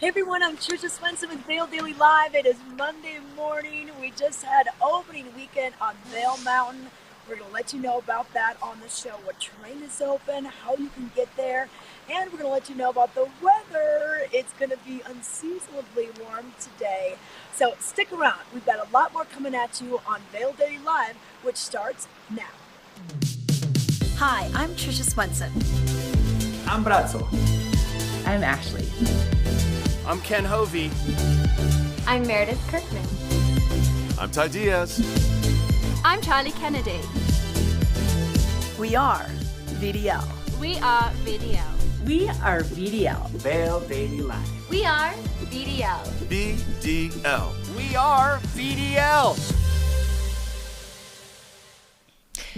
Hey everyone, I'm Trisha Swenson with Vail Daily Live. It is Monday morning. We just had opening weekend on Vail Mountain. We're going to let you know about that on the show, what train is open, how you can get there, and we're going to let you know about the weather. It's going to be unseasonably warm today. So stick around. We've got a lot more coming at you on Vail Daily Live, which starts now. Hi, I'm Trisha Swenson. I'm Brazzo. I'm Ashley. I'm Ken Hovey. I'm Meredith Kirkman. I'm Ty Diaz. I'm Charlie Kennedy. We are VDL. We are VDL. We are VDL. Vail Daily Live. We are VDL. VDL. We are VDL.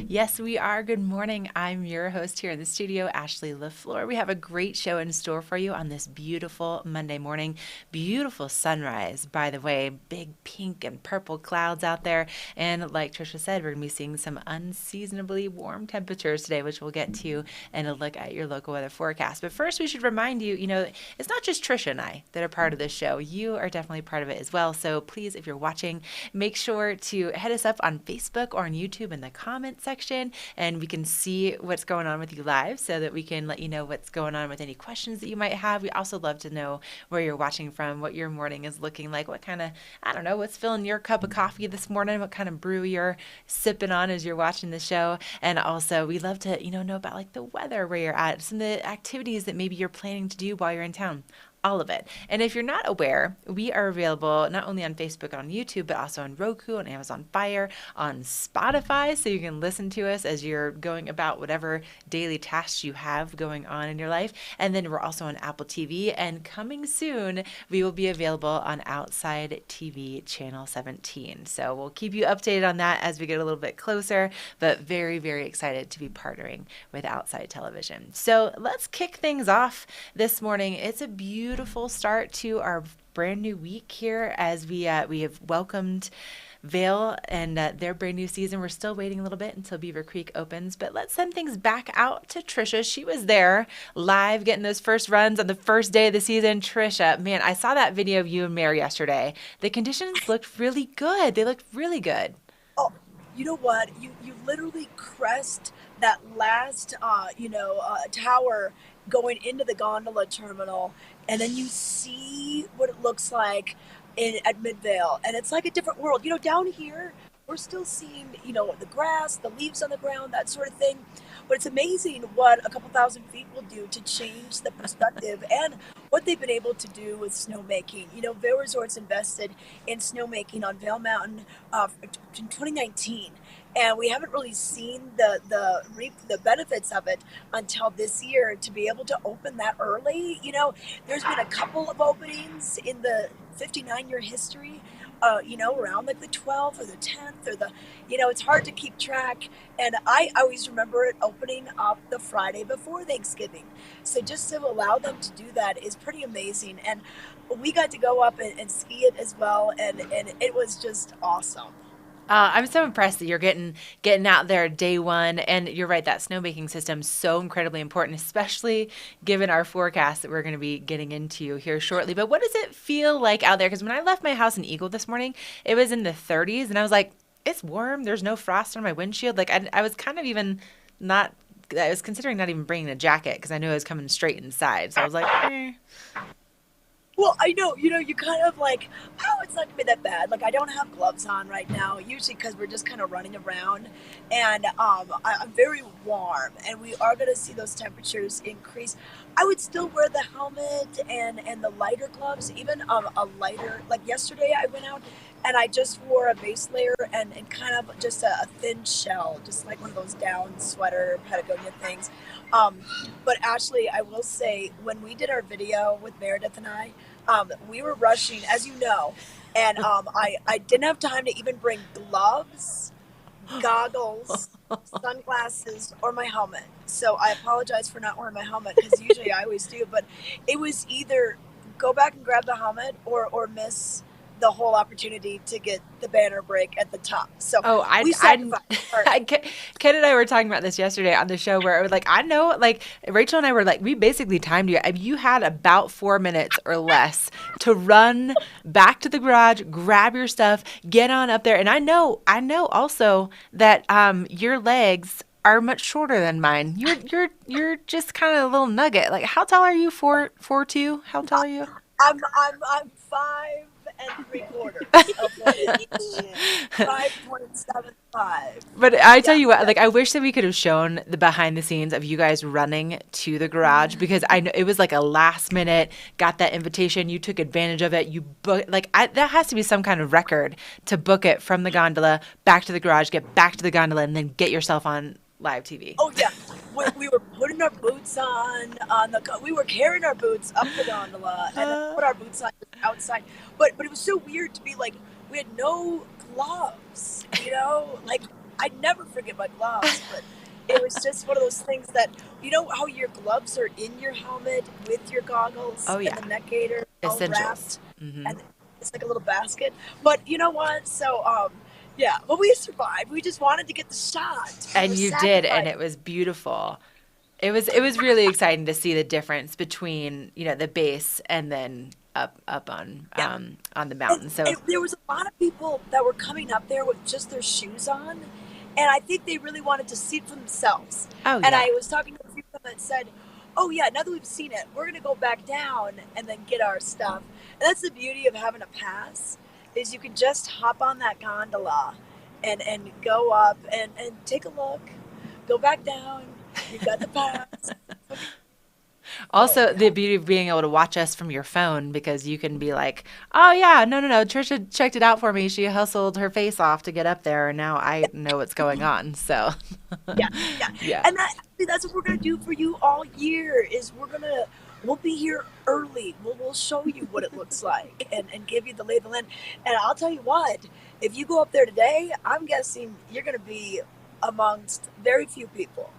Yes, we are. Good morning. I'm your host here in the studio, Ashley LaFleur. We have a great show in store for you on this beautiful Monday morning. Beautiful sunrise, by the way. Big pink and purple clouds out there. And like Trisha said, we're going to be seeing some unseasonably warm temperatures today, which we'll get to and a look at your local weather forecast. But first, we should remind you, it's not just Trisha and I that are part of this show. You are definitely part of it as well. So please, if you're watching, make sure to head us up on Facebook or on YouTube in the comments section, and we can see what's going on with you live so that we can let you know what's going on with any questions that you might have. We also love to know where you're watching from, what your morning is looking like, what kind of, what's filling your cup of coffee this morning, what kind of brew you're sipping on as you're watching the show. And also we love to, know about like the weather where you're at, some of the activities that maybe you're planning to do while you're in town. All of it. And if you're not aware, we are available not only on Facebook and on YouTube, but also on Roku, on Amazon Fire, on Spotify, so you can listen to us as you're going about whatever daily tasks you have going on in your life. And then we're also on Apple TV, and coming soon, we will be available on Outside TV Channel 17. So we'll keep you updated on that as we get a little bit closer, but very, very excited to be partnering with Outside Television. So let's kick things off this morning. It's a beautiful start to our brand new week here as we have welcomed Vail and their brand new season. We're still waiting a little bit until Beaver Creek opens, but let's send things back out to Trisha. She was there live getting those first runs on the first day of the season. Trisha, man, I saw that video of you and Mare yesterday. The conditions looked really good. They looked really good. Oh, you know what? You literally crest that last tower going into the gondola terminal, and then you see what it looks like at Midvale, and it's like a different world. Down here we're still seeing the grass, the leaves on the ground, that sort of thing, but it's amazing what a couple thousand feet will do to change the perspective and what they've been able to do with snowmaking. Vail Resorts invested in snowmaking on Vail Mountain in 2019, and we haven't really seen the benefits of it until this year, to be able to open that early. There's been a couple of openings in the 59-year history, around like the 12th or the 10th or it's hard to keep track. And I always remember it opening up the Friday before Thanksgiving. So just to allow them to do that is pretty amazing. And we got to go up and ski it as well. And it was just awesome. I'm so impressed that you're getting out there day one. And you're right, that snowmaking system is so incredibly important, especially given our forecast that we're going to be getting into here shortly. But what does it feel like out there? Because when I left my house in Eagle this morning, it was in the 30s, and I was like, it's warm. There's no frost on my windshield. Like I was kind of even not, I was considering not even bringing a jacket because I knew I was coming straight inside. So I was like, Well, I know, you kind of like, oh, it's not going to be that bad. Like, I don't have gloves on right now, usually because we're just kind of running around. And I'm very warm, and we are going to see those temperatures increase. I would still wear the helmet and the lighter gloves, even a lighter. Like yesterday, I went out and I just wore a base layer and kind of just a thin shell, just like one of those down sweater Patagonia things. But Ashley, I will say, when we did our video with Meredith and I, we were rushing, as you know, and I didn't have time to even bring gloves, goggles, sunglasses, or my helmet. So I apologize for not wearing my helmet, because usually I always do. But it was either go back and grab the helmet or miss the whole opportunity to get the banner break at the top. So Oh, we sacrificed. Ken and I were talking about this yesterday on the show where I was like, I know, like Rachel and I were like, we basically timed you. You had about 4 minutes or less to run back to the garage, grab your stuff, get on up there. And I know also that your legs are much shorter than mine. You're just kind of a little nugget. Like, how tall are you? 4'2"? How tall are you? I'm 5 3/4 of what is 5.75. But I tell Yeah, you what, yeah. like I wish that we could have shown the behind the scenes of you guys running to the garage because I know it was like a last minute, got that invitation, you took advantage of it, you book that has to be some kind of record to book it from the gondola back to the garage, get back to the gondola, and then get yourself on live TV. Oh yeah, we were putting our boots on we were carrying our boots up the gondola and then put our boots on outside. But it was so weird to be like, we had no gloves, like I'd never forget my gloves, but it was just one of those things that, how your gloves are in your helmet with your goggles Oh, yeah. and the neck gaiter all Essentials. wrapped, Mhm. and it's like a little basket. But you know what? So yeah, but we survived. We just wanted to get the shot. And We you did, and sacrificed. it was beautiful. It was really exciting to see the difference between, the base and then up on the mountain. So And there was a lot of people that were coming up there with just their shoes on, and I think they really wanted to see it for themselves. Oh, And yeah. I was talking to a few of them that said, oh yeah, now that we've seen it, we're going to go back down and then get our stuff. And that's the beauty of having a pass, is you can just hop on that gondola and go up and take a look, go back down, you've got the pass. Also, the beauty of being able to watch us from your phone because you can be like, oh, yeah, no. Trisha checked it out for me. She hustled her face off to get up there, and now I know what's going on. So, Yeah. yeah. And that's what we're going to do for you all year, is we'll be here early. We'll show you what it looks like and give you the lay of the land. And I'll tell you what, if you go up there today, I'm guessing you're going to be amongst very few people.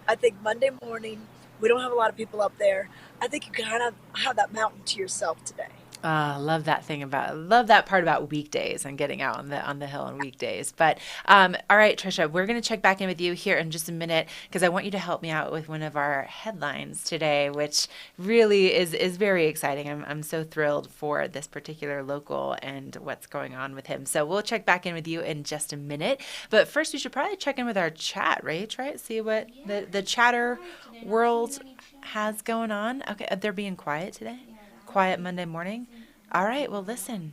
I think Monday morning, we don't have a lot of people up there. I think you can kind of have that mountain to yourself today. Love that part about weekdays and getting out on the hill on weekdays. But all right, Trisha, we're going to check back in with you here in just a minute because I want you to help me out with one of our headlines today, which really is very exciting. I'm so thrilled for this particular local and what's going on with him. So we'll check back in with you in just a minute. But first, we should probably check in with our chat, right? See what the chatter world has going on. Okay, they're being quiet today. Quiet Monday morning. All right. Well, listen,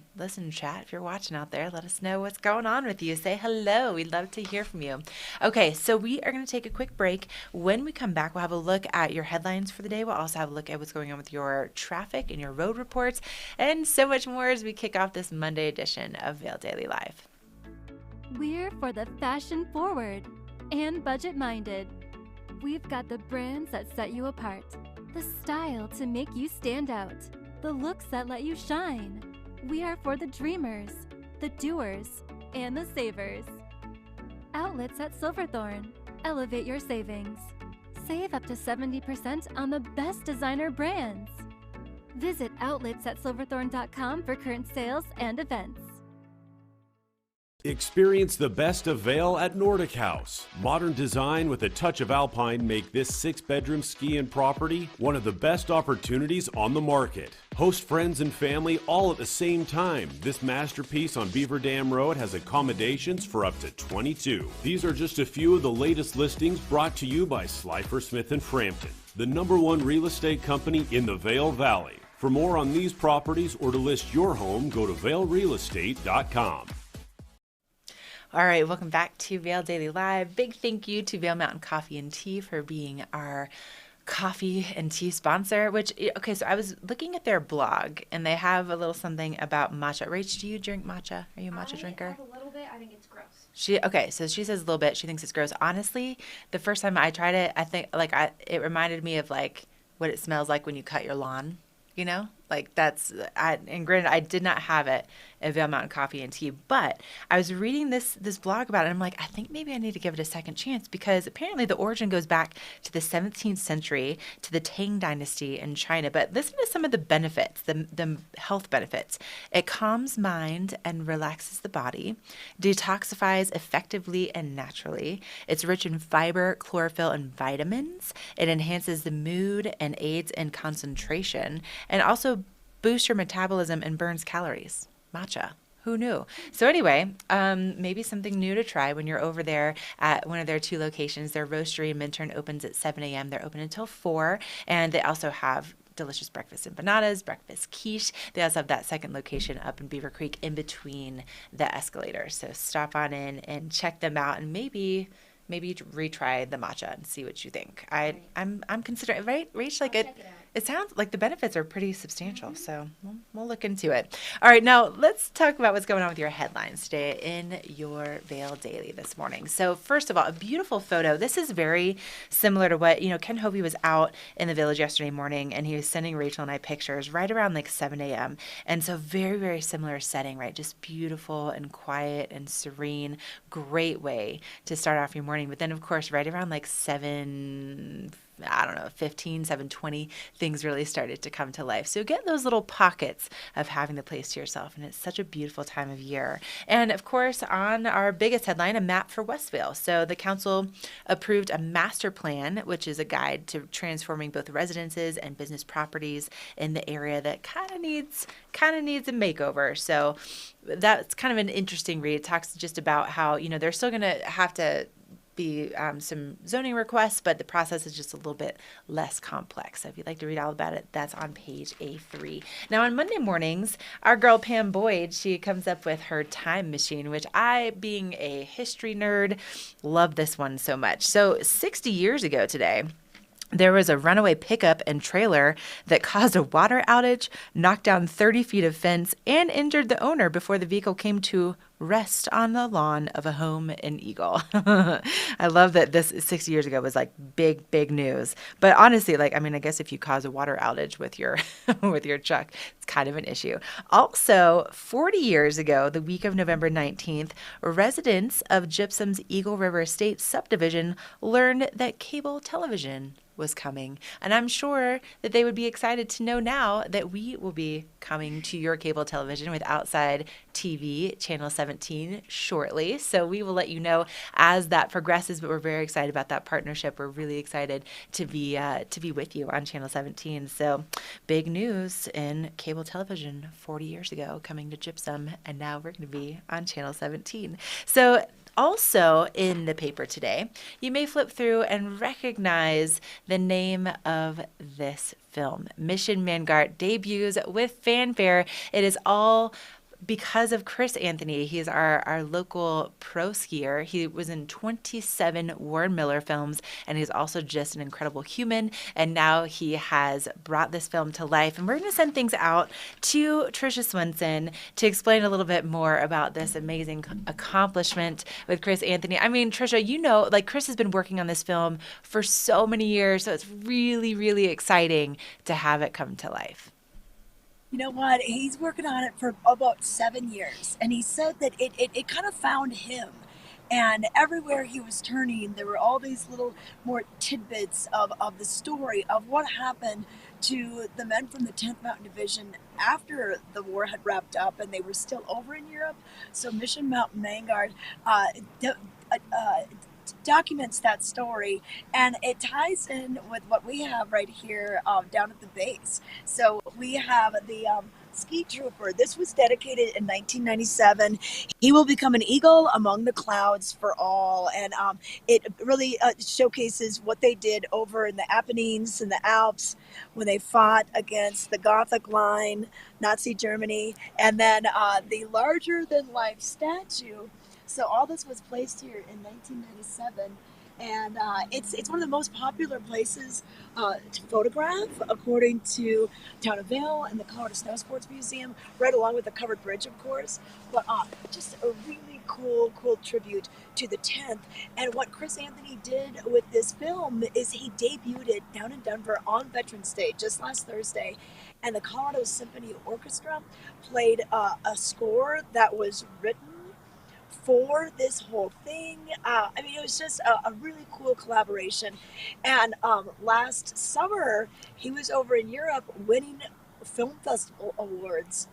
chat. If you're watching out there, let us know what's going on with you. Say hello. We'd love to hear from you. Okay. So we are going to take a quick break. When we come back, we'll have a look at your headlines for the day. We'll also have a look at what's going on with your traffic and your road reports and so much more as we kick off this Monday edition of Vail Daily Live. We're for the fashion forward and budget minded. We've got the brands that set you apart, the style to make you stand out, the looks that let you shine. We are for the dreamers, the doers, and the savers. Outlets at Silverthorne. Elevate your savings. Save up to 70% on the best designer brands. Visit outletsatsilverthorne.com for current sales and events. Experience the best of Vail at Nordic House. Modern design with a touch of Alpine make this 6-bedroom ski-in property one of the best opportunities on the market. Host friends and family all at the same time. This masterpiece on Beaver Dam Road has accommodations for up to 22. These are just a few of the latest listings brought to you by Slifer Smith & Frampton, the #1 real estate company in the Vail Valley. For more on these properties or to list your home, go to vailrealestate.com. All right, welcome back to Vail Daily Live. Big thank you to Vail Mountain Coffee and Tea for being our coffee and tea sponsor, okay, so I was looking at their blog and they have a little something about matcha. Rach, do you drink matcha? Are you a matcha drinker? I have a little bit. I think it's gross. So she says a little bit. She thinks it's gross. Honestly, the first time I tried it, I think it reminded me of like what it smells like when you cut your lawn, Like and granted, I did not have it at Vail Mountain Coffee and Tea, but I was reading this blog about it, and I'm like, I think maybe I need to give it a second chance, because apparently the origin goes back to the 17th century, to the Tang Dynasty in China. But listen to some of the benefits, the health benefits. It calms mind and relaxes the body, detoxifies effectively and naturally. It's rich in fiber, chlorophyll, and vitamins. It enhances the mood and aids in concentration, and also boosts your metabolism and burns calories. Matcha. Who knew? So anyway, maybe something new to try when you're over there at one of their 2 locations. Their roastery in Minturn opens at 7 a.m. They're open until 4, and they also have delicious breakfast empanadas, breakfast quiche. They also have that second location up in Beaver Creek in between the escalators. So stop on in and check them out, and maybe retry the matcha and see what you think. I'm considering, right, Rach? Like it sounds like the benefits are pretty substantial, so we'll look into it. All right, now let's talk about what's going on with your headlines today in your Vail Daily this morning. So first of all, a beautiful photo. This is very similar to what, Ken Hovey was out in the village yesterday morning, and he was sending Rachel and I pictures right around like 7 a.m. And so very, very similar setting, right? Just beautiful and quiet and serene. Great way to start off your morning. But then, of course, right around like 7:15, 7:20, things really started to come to life. So get those little pockets of having the place to yourself, and it's such a beautiful time of year. And of course, on our biggest headline, a map for West Vail. So the council approved a master plan, which is a guide to transforming both residences and business properties in the area that kind of needs a makeover. So that's kind of an interesting read. It talks just about how, they're still going to have to be some zoning requests, but the process is just a little bit less complex. So if you'd like to read all about it, that's on page A3. Now on Monday mornings, our girl Pam Boyd, she comes up with her time machine, which I, being a history nerd, love this one so much. So 60 years ago today, there was a runaway pickup and trailer that caused a water outage, knocked down 30 feet of fence, and injured the owner before the vehicle came to rest on the lawn of a home in Eagle. I love that this 60 years ago was like big news. But honestly, I guess if you cause a water outage with your with your truck, it's kind of an issue. Also, 40 years ago, the week of November 19th, residents of Gypsum's Eagle River Estate subdivision learned that cable television was coming. And I'm sure that they would be excited to know now that we will be coming to your cable television with Outside TV, Channel 17, shortly. So we will let you know as that progresses, but we're very excited about that partnership. We're really excited to be with you on Channel 17. So big news in cable television 40 years ago coming to Gypsum, and now we're going to be on Channel 17. So also in the paper today, you may flip through and recognize the name of this film. Mission Mangart debuts with fanfare. It is all because of Chris Anthony. He is our local pro skier. He was in 27 Warren Miller films, and he's also just an incredible human. And now he has brought this film to life. And we're going to send things out to Tricia Swenson to explain a little bit more about this amazing accomplishment with Chris Anthony. I mean, Tricia, Chris has been working on this film for so many years, so it's really, really exciting to have it come to life. You know what? He's working on it for about 7 years, and he said that it kind of found him. And everywhere he was turning, there were all these little more tidbits of the story of what happened to the men from the 10th Mountain Division after the war had wrapped up and they were still over in Europe. So Mission Mount Mangart documents that story, and it ties in with what we have right here down at the base. So we have the ski trooper. This was dedicated in 1997. He will become an eagle among the clouds for all, and it really showcases what they did over in the Apennines and the Alps when they fought against the Gothic line, Nazi Germany, and then the larger-than-life statue. So all this was placed here in 1997, And it's one of the most popular places to photograph, according to town of Vail and the Colorado Snow Sports Museum, right along with the covered bridge, of course. But just a really cool tribute to the 10th. And what Chris Anthony did with this film is he debuted it down in Denver on Veterans Day just last Thursday, and the Colorado Symphony Orchestra played a score that was written for this whole thing. I mean, it was just a really cool collaboration. And last summer, he was over in Europe winning film festival awards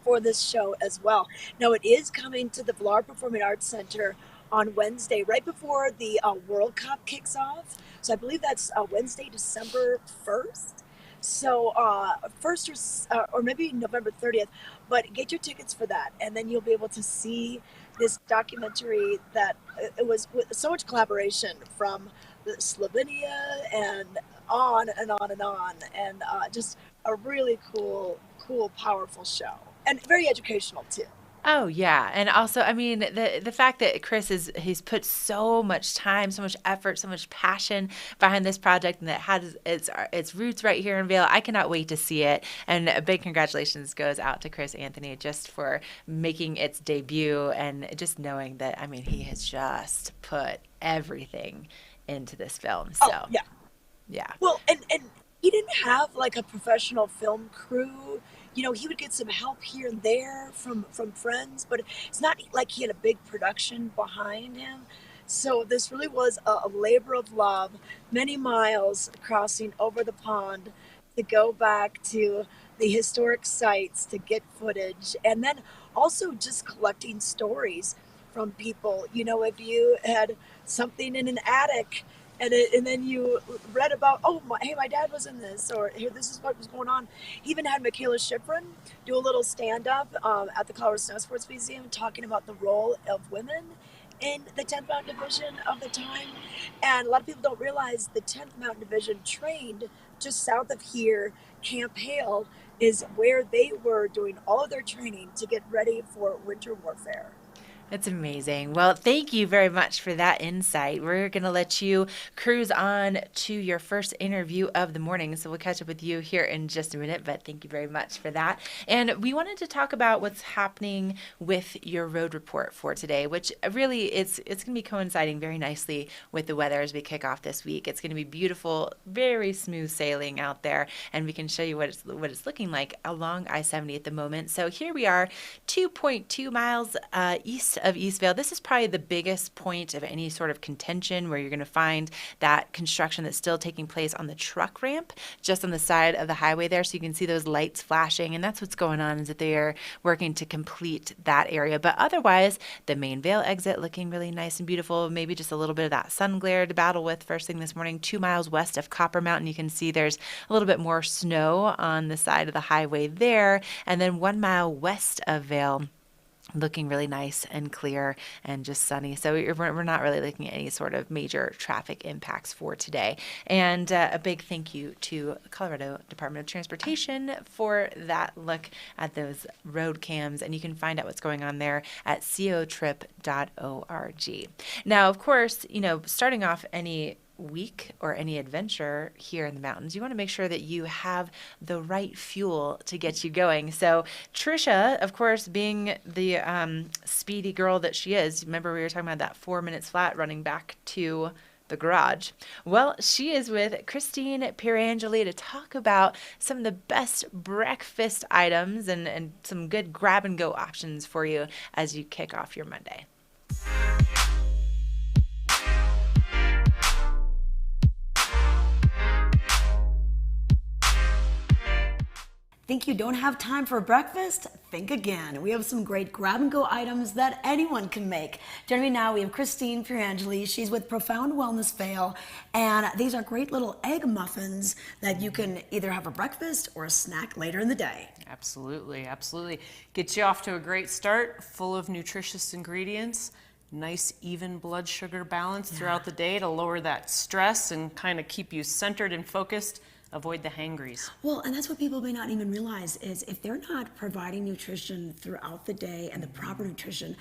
for this show as well. Now, it is coming to the Vail Performing Arts Center on Wednesday, right before the World Cup kicks off. So I believe that's Wednesday, December 1st. So first or maybe November 30th, but get your tickets for that, and then you'll be able to see this documentary that it was with so much collaboration from Slovenia and on and on and on, and just a really cool, powerful show, and very educational too. Oh yeah, and also, I mean, the fact that he's put so much time, so much effort, so much passion behind this project, and that has its roots right here in Vail. I cannot wait to see it, and a big congratulations goes out to Chris Anthony just for making its debut, and just knowing that, I mean, he has just put everything into this film. So oh, yeah. Yeah. Well, and he didn't have like a professional film crew. You know, he would get some help here and there from friends, but it's not like he had a big production behind him. So this really was a labor of love, many miles crossing over the pond to go back to the historic sites to get footage, and then also just collecting stories from people. You know, if you had something in an attic and then you read about, hey, my dad was in this, or here, this is what was going on. He even had Michaela Schifrin do a little stand-up at the Colorado Snow Sports Museum talking about the role of women in the 10th Mountain Division of the time. And a lot of people don't realize the 10th Mountain Division trained just south of here. Camp Hale is where they were doing all of their training to get ready for winter warfare. That's amazing. Well, thank you very much for that insight. We're going to let you cruise on to your first interview of the morning. So we'll catch up with you here in just a minute, but thank you very much for that. And we wanted to talk about what's happening with your road report for today, which really it's going to be coinciding very nicely with the weather as we kick off this week. It's going to be beautiful, very smooth sailing out there, and we can show you what it's looking like along I-70 at the moment. So here we are, 2.2 miles east of East Vail. This is probably the biggest point of any sort of contention, where you're going to find that construction that's still taking place on the truck ramp just on the side of the highway there. So you can see those lights flashing, and that's what's going on, is that they are working to complete that area. But otherwise, the main Vail exit looking really nice and beautiful. Maybe just a little bit of that sun glare to battle with first thing this morning. 2 miles west of Copper Mountain, you can see there's a little bit more snow on the side of the highway there. And then 1 mile west of Vail, looking really nice and clear and just sunny. So we're not really looking at any sort of major traffic impacts for today. And a big thank you to Colorado Department of Transportation for that look at those road cams. And you can find out what's going on there at cotrip.org. Now, of course, starting off any week or any adventure here in the mountains, you want to make sure that you have the right fuel to get you going. So Trisha, of course, being the speedy girl that she is, remember we were talking about that 4 minutes flat running back to the garage. Well, she is with Christine Pierangeli to talk about some of the best breakfast items and some good grab and go options for you as you kick off your Monday. Think you don't have time for breakfast? Think again. We have some great grab-and-go items that anyone can make. Joining me now, we have Christine Pierangeli. She's with Profound Wellness Vail, and these are great little egg muffins that you can either have for breakfast or a snack later in the day. Absolutely, absolutely. Get you off to a great start, full of nutritious ingredients, nice even blood sugar balance throughout the day to lower that stress and kind of keep you centered and focused avoid the hangries. Well, and that's what people may not even realize is if they're not providing nutrition throughout the day and the proper nutrition,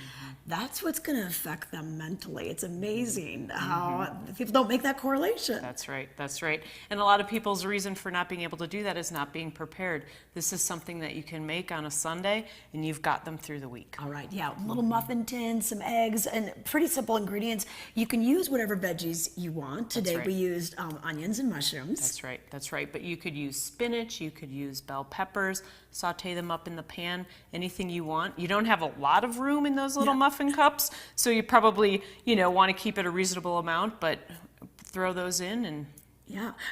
that's what's going to affect them mentally. It's amazing how people don't make that correlation. That's right, that's right. And a lot of people's reason for not being able to do that is not being prepared. This is something that you can make on a Sunday and you've got them through the week. All right, yeah, little muffin tins, some eggs, and pretty simple ingredients. You can use whatever veggies you want. Today we used onions and mushrooms. That's right, that's right. But you could use spinach, you could use bell peppers, saute them up in the pan, anything you want. You don't have a lot of room in those little muffin cups, so you probably, want to keep it a reasonable amount, but throw those in and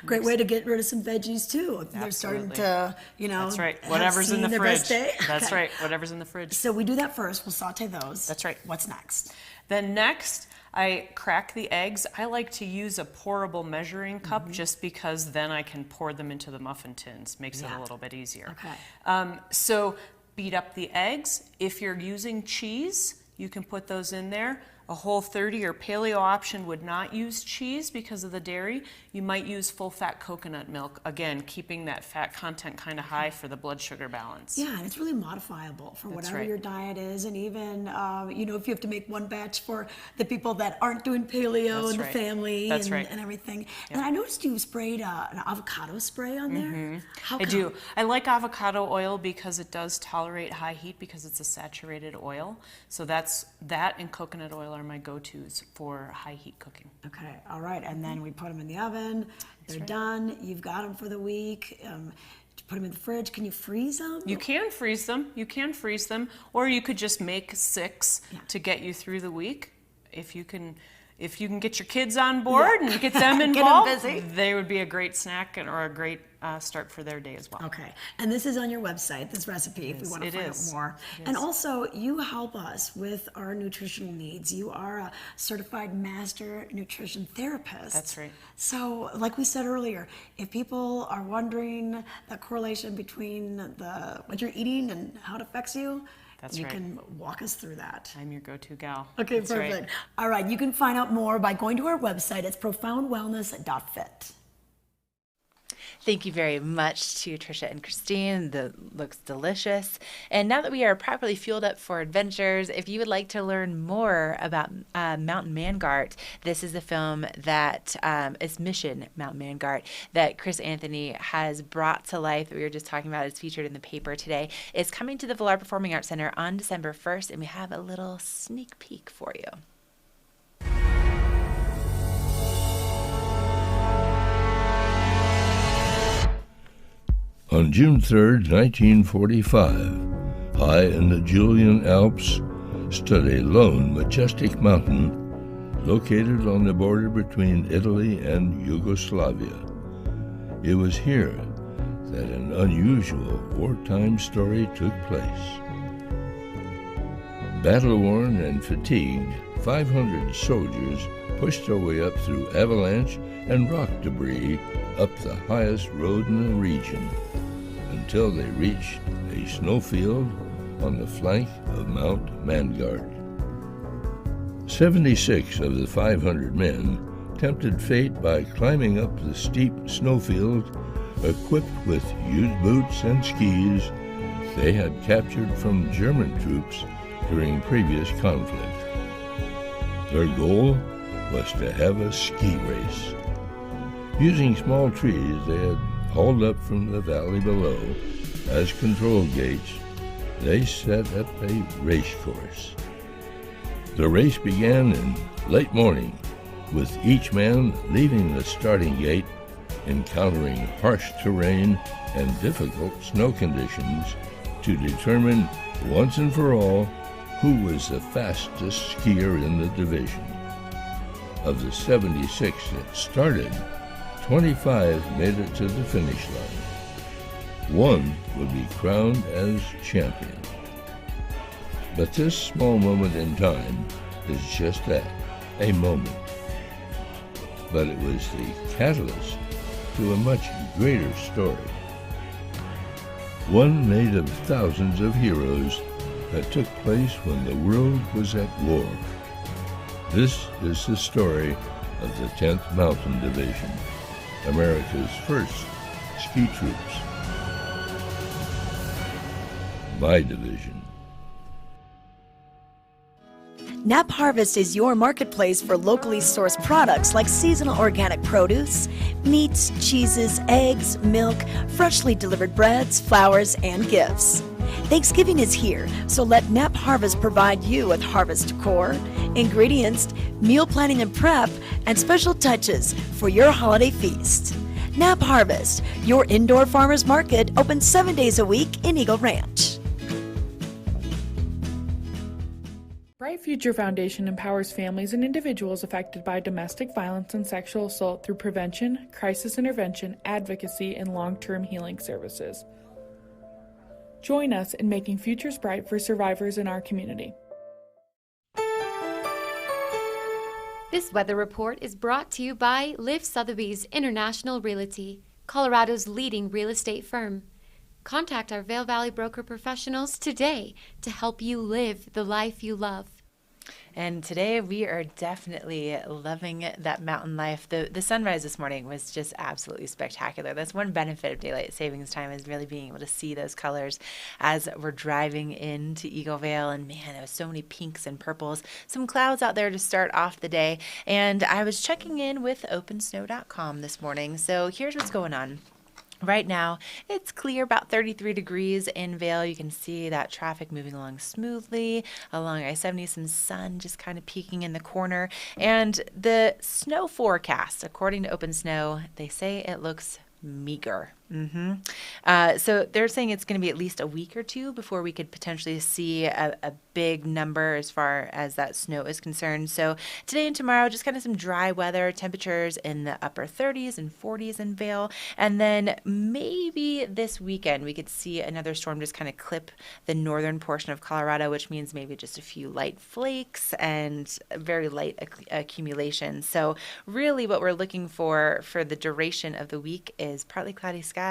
great way to get rid of some veggies too. If they're starting to, That's right. Whatever's in the fridge. That's Okay. right. Whatever's in the fridge. So we do that first. We'll saute those. That's right. What's next? Then next, I crack the eggs. I like to use a pourable measuring cup just because then I can pour them into the muffin tins. Makes it a little bit easier. Okay. So beat up the eggs. If you're using cheese, you can put those in there. A Whole30 or paleo option would not use cheese because of the dairy. You might use full-fat coconut milk, again, keeping that fat content kind of high for the blood sugar balance. Yeah, and it's really modifiable for whatever your diet is, and even, if you have to make one batch for the people that aren't doing paleo and the family and everything. Yep. And I noticed you sprayed an avocado spray on there. How come? I do. I like avocado oil because it does tolerate high heat because it's a saturated oil. So that and coconut oil are my go-tos for high heat cooking. Okay, all right, and then we put them in the oven. They're done. You've got them for the week. Put them in the fridge. Can you freeze them? You can freeze them. You can freeze them, or you could just make 6 to get you through the week. If you can get your kids on board and get them involved, get them busy. They would be a great snack or a great start for their day as well. Okay, and this is on your website, this recipe, if we want to find out more. And also, you help us with our nutritional needs. You are a certified master nutrition therapist. That's right. So, like we said earlier, if people are wondering the correlation between what you're eating and how it affects you, you can walk us through that. I'm your go-to gal. Okay, That's perfect. Right. All right, you can find out more by going to our website. It's profoundwellness.fit. Thank you very much to Tricia and Christine. That looks delicious. And now that we are properly fueled up for adventures, if you would like to learn more about Mount Mangart, this is the film that is Mission Mount Mangart that Chris Anthony has brought to life that we were just talking about. It's featured in the paper today. It's coming to the Vail Performing Arts Center on December 1st, and we have a little sneak peek for you. On June 3, 1945, high in the Julian Alps stood a lone, majestic mountain located on the border between Italy and Yugoslavia. It was here that an unusual wartime story took place. Battle-worn and fatigued, 500 soldiers pushed their way up through avalanche and rock debris up the highest road in the region, until they reached a snowfield on the flank of Mount Mangart. 76 of the 500 men tempted fate by climbing up the steep snowfield equipped with used boots and skis they had captured from German troops during previous conflict. Their goal was to have a ski race. Using small trees they had hauled up from the valley below as control gates, they set up a race course. The race began in late morning, with each man leaving the starting gate, encountering harsh terrain and difficult snow conditions to determine once and for all who was the fastest skier in the division. Of the 76 that started, 25 made it to the finish line. One would be crowned as champion. But this small moment in time is just that, a moment. But it was the catalyst to a much greater story. One made of thousands of heroes that took place when the world was at war. This is the story of the 10th Mountain Division, America's first ski troops. My division. Knapp Harvest is your marketplace for locally sourced products like seasonal organic produce, meats, cheeses, eggs, milk, freshly delivered breads, flours, and gifts. Thanksgiving is here, so let Knapp Harvest provide you with harvest decor, ingredients, meal planning and prep, and special touches for your holiday feast. Knapp Harvest, your indoor farmers market, open 7 days a week in Eagle Ranch. Bright Future Foundation empowers families and individuals affected by domestic violence and sexual assault through prevention, crisis intervention, advocacy, and long-term healing services. Join us in making futures bright for survivors in our community. This weather report is brought to you by Liv Sotheby's International Realty, Colorado's leading real estate firm. Contact our Vail Valley broker professionals today to help you live the life you love. And today we are definitely loving that mountain life. The sunrise this morning was just absolutely spectacular. That's one benefit of daylight savings time, is really being able to see those colors as we're driving into Eagle Vail. And man, there was so many pinks and purples, some clouds out there to start off the day. And I was checking in with opensnow.com this morning. So here's what's going on. Right now, it's clear, about 33 degrees in Vail. You can see that traffic moving along smoothly along I-70, some sun just kind of peeking in the corner. And the snow forecast, according to Open Snow, they say it looks meager. So they're saying it's going to be at least a week or two before we could potentially see a big number as far as that snow is concerned. So today and tomorrow, just kind of some dry weather, temperatures in the upper 30s and 40s in Vail. And then maybe this weekend we could see another storm just kind of clip the northern portion of Colorado, which means maybe just a few light flakes and very light accumulation. So really what we're looking for the duration of the week is partly cloudy skies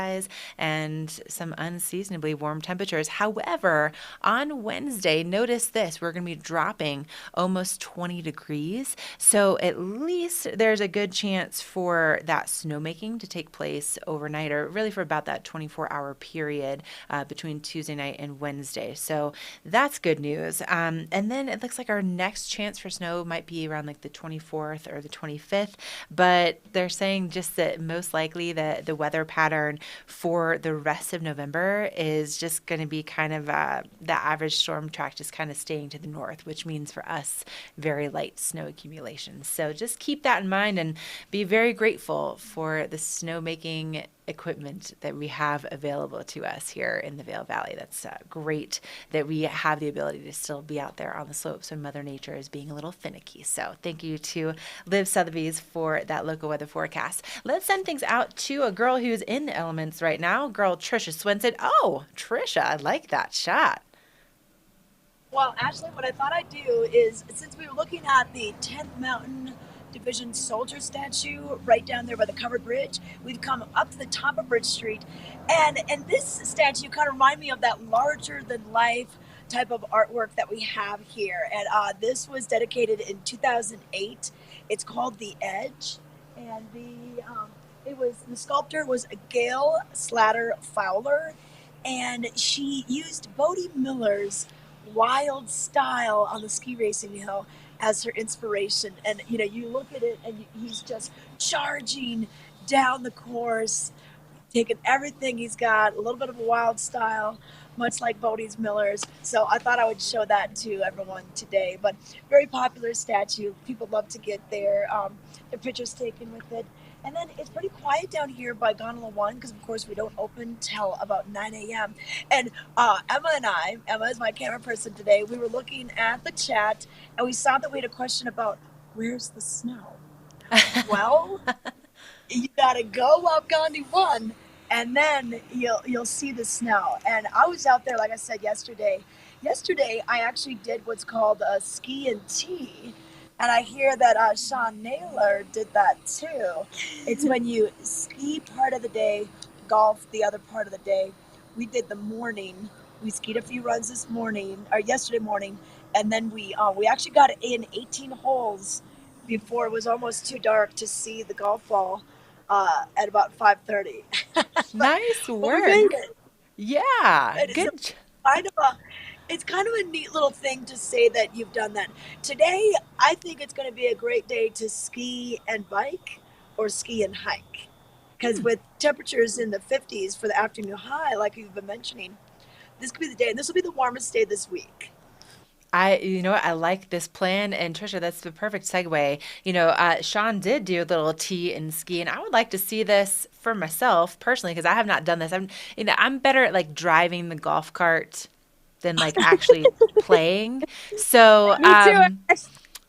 and some unseasonably warm temperatures. However, on Wednesday, notice this, we're going to be dropping almost 20 degrees. So at least there's a good chance for that snowmaking to take place overnight, or really for about that 24-hour period between Tuesday night and Wednesday. So that's good news. And then it looks like our next chance for snow might be around like the 24th or the 25th, but they're saying just that most likely the weather pattern for the rest of November is just going to be kind of the average storm track just kind of staying to the north, which means for us very light snow accumulation. So just keep that in mind and be very grateful for the snowmaking equipment that we have available to us here in the Vail Valley. That's great that we have the ability to still be out there on the slopes when Mother Nature is being a little finicky. So thank you to Liv Sotheby's for that local weather forecast. Let's send things out to a girl who's in the elements right now, girl Trisha Swenson. Oh, Trisha, I like that shot. Well, Ashley, what I thought I'd do is, since we were looking at the 10th Mountain Division soldier statue right down there by the covered bridge, we've come up to the top of Bridge Street, and this statue kind of reminds me of that larger than life type of artwork that we have here. And this was dedicated in 2008. It's called The Edge, and the sculptor was Gail Slatter Fowler, and she used Bodie Miller's wild style on the ski racing hill as her inspiration. And you look at it and he's just charging down the course, taking everything he's got, a little bit of a wild style, much like Bodie Miller's. So I thought I would show that to everyone today. But very popular statue. People love to get their pictures taken with it. And then it's pretty quiet down here by Gondola 1 because, of course, we don't open till about 9 a.m. And Emma is my camera person today, we were looking at the chat and we saw that we had a question about where's the snow? Well, you got to go up Gondi 1 and then you'll see the snow. And I was out there, like I said, yesterday. Yesterday, I actually did what's called a ski and tea. And I hear that Sean Naylor did that too. It's when you ski part of the day, golf the other part of the day. We did the morning. We skied a few runs yesterday morning, and then we actually got in 18 holes before it was almost too dark to see the golf ball at about 5:30. Nice But we made work. it. Yeah, It is good. kind of a it's kind of a neat little thing to say that you've done that. Today, I think it's going to be a great day to ski and bike or ski and hike. Because with temperatures in the 50s for the afternoon high, like you've been mentioning, this could be the day, and this will be the warmest day this week. You know what? I like this plan. And Trisha, that's the perfect segue. Sean did do a little tea and ski, and I would like to see this for myself personally because I have not done this. I'm better at like driving the golf cart than like actually playing. So, Me too.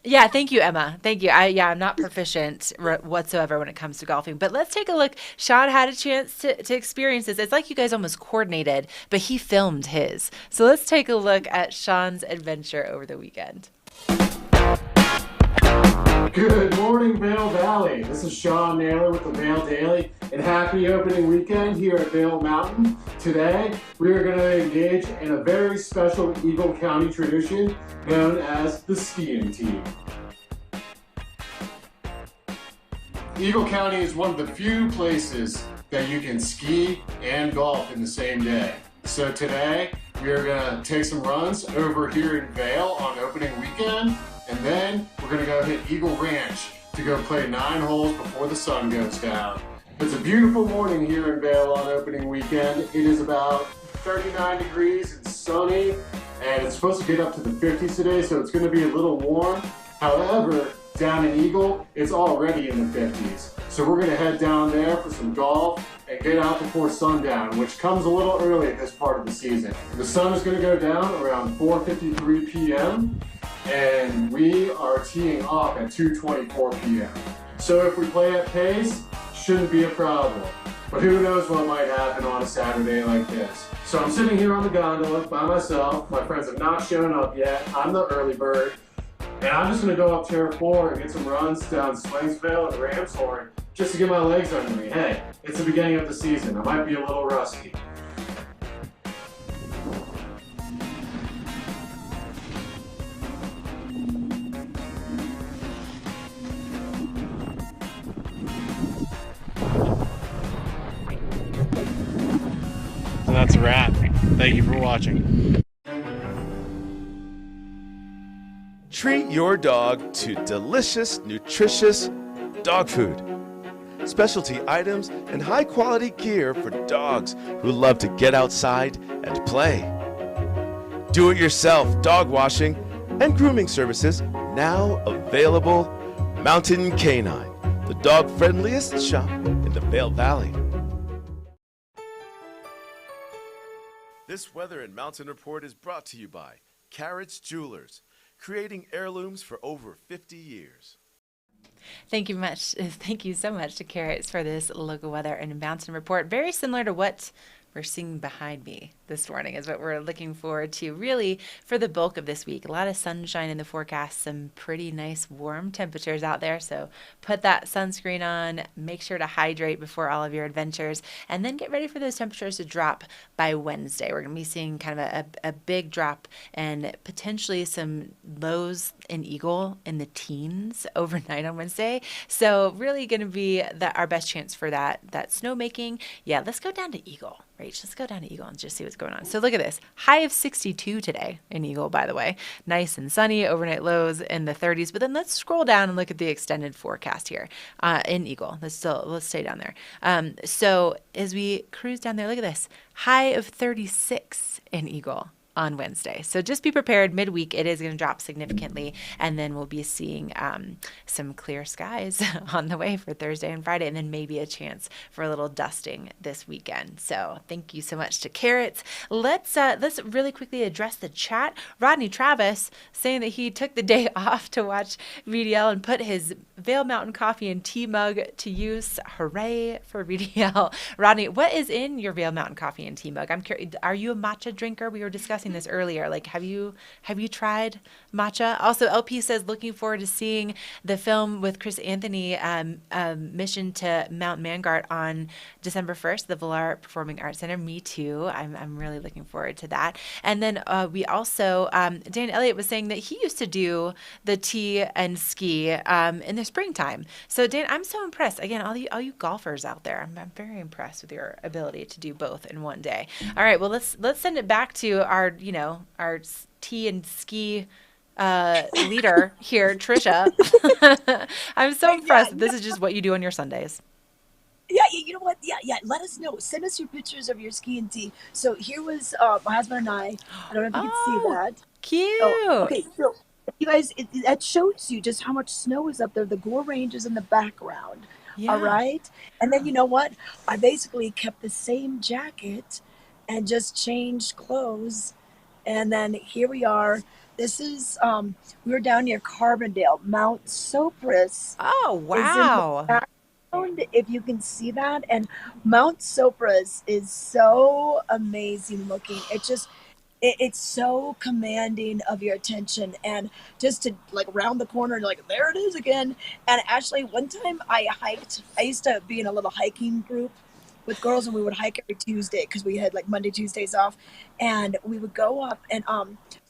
yeah, thank you, Emma. Thank you. I'm not proficient whatsoever when it comes to golfing. But let's take a look. Sean had a chance to experience this. It's like you guys almost coordinated, but he filmed his. So let's take a look at Sean's adventure over the weekend. Good morning, Vail Valley. This is Sean Naylor with the Vail Daily, and happy opening weekend here at Vail Mountain. Today, we are going to engage in a very special Eagle County tradition known as the skiing team. Eagle County is one of the few places that you can ski and golf in the same day. So today, we are going to take some runs over here in Vail on opening weekend. And then we're going to go hit Eagle Ranch to go play 9 holes before the sun goes down. It's a beautiful morning here in Vail on opening weekend. It is about 39 degrees and sunny, and it's supposed to get up to the 50s today, so it's going to be a little warm. However, down in Eagle, it's already in the 50s. So we're going to head down there for some golf and get out before sundown, which comes a little early at this part of the season. The sun is going to go down around 4:53 p.m. and we are teeing off at 2:24 p.m. So if we play at pace, shouldn't be a problem. But who knows what might happen on a Saturday like this. So I'm sitting here on the gondola by myself. My friends have not shown up yet. I'm the early bird. And I'm just gonna go up Terra 4 and get some runs down Swingsville and Ramshorn just to get my legs under me. Hey, it's the beginning of the season. I might be a little rusty. And that's a wrap. Thank you for watching. Treat your dog to delicious, nutritious dog food. Specialty items and high-quality gear for dogs who love to get outside and play. Do-it-yourself dog washing and grooming services now available. Mountain Canine, the dog-friendliest shop in the Vail Valley. This Weather and Mountain Report is brought to you by Carrots Jewelers, creating heirlooms for over 50 years. Thank you so much to Carrots for this local weather and mountain report. Very similar to what we're seeing behind me this morning is what we're looking forward to really for the bulk of this week. A lot of sunshine in the forecast, some pretty nice warm temperatures out there. So put that sunscreen on, make sure to hydrate before all of your adventures, and then get ready for those temperatures to drop by Wednesday. We're going to be seeing kind of a big drop and potentially some lows in Eagle in the teens overnight on Wednesday. So really going to be our best chance for that snowmaking. Yeah, let's go down to Eagle. Rach, let's go down to Eagle and just see what's going on. So look at this. High of 62 today in Eagle, by the way. Nice and sunny, overnight lows in the 30s. But then let's scroll down and look at the extended forecast here in Eagle. Let's stay down there. So as we cruise down there, look at this. High of 36 in Eagle on Wednesday. So just be prepared. Midweek, it is going to drop significantly. And then we'll be seeing some clear skies on the way for Thursday and Friday, and then maybe a chance for a little dusting this weekend. So thank you so much to Carrots. Let's really quickly address the chat. Rodney Travis saying that he took the day off to watch VDL and put his Vail Mountain coffee and tea mug to use. Hooray for VDL. Rodney, what is in your Vail Mountain coffee and tea mug? I'm curious. Are you a matcha drinker? We were discussing discussing this earlier. Like, have you tried matcha? Also, LP says looking forward to seeing the film with Chris Anthony, Mission to Mount Mangart on December 1st, the Vail Performing Arts Center. Me too. I'm really looking forward to that. And then we also, Dan Elliott was saying that he used to do the tea and ski in the springtime. So Dan, I'm so impressed. Again, all you golfers out there, I'm very impressed with your ability to do both in one day. All right, well let's send it back to our tea and ski leader here, Trisha. I'm so impressed that this is just what you do on your Sundays. Yeah, you know what? Yeah. Let us know. Send us your pictures of your ski and tea. So here was my husband and I. I don't know if you can see that. Cute. So, okay, so you guys, that shows you just how much snow is up there. The Gore Range is in the background. Yeah. All right. And then you know what? I basically kept the same jacket and just changed clothes. And then here we are. This is we were down near Carbondale. Mount Sopris. Oh, wow. If you can see that. And Mount Sopris is so amazing looking. It's so commanding of your attention, and just to like round the corner and like there it is again. And actually one time I used to be in a little hiking group with girls, and we would hike every Tuesday because we had like Monday, Tuesdays off, and we would go up and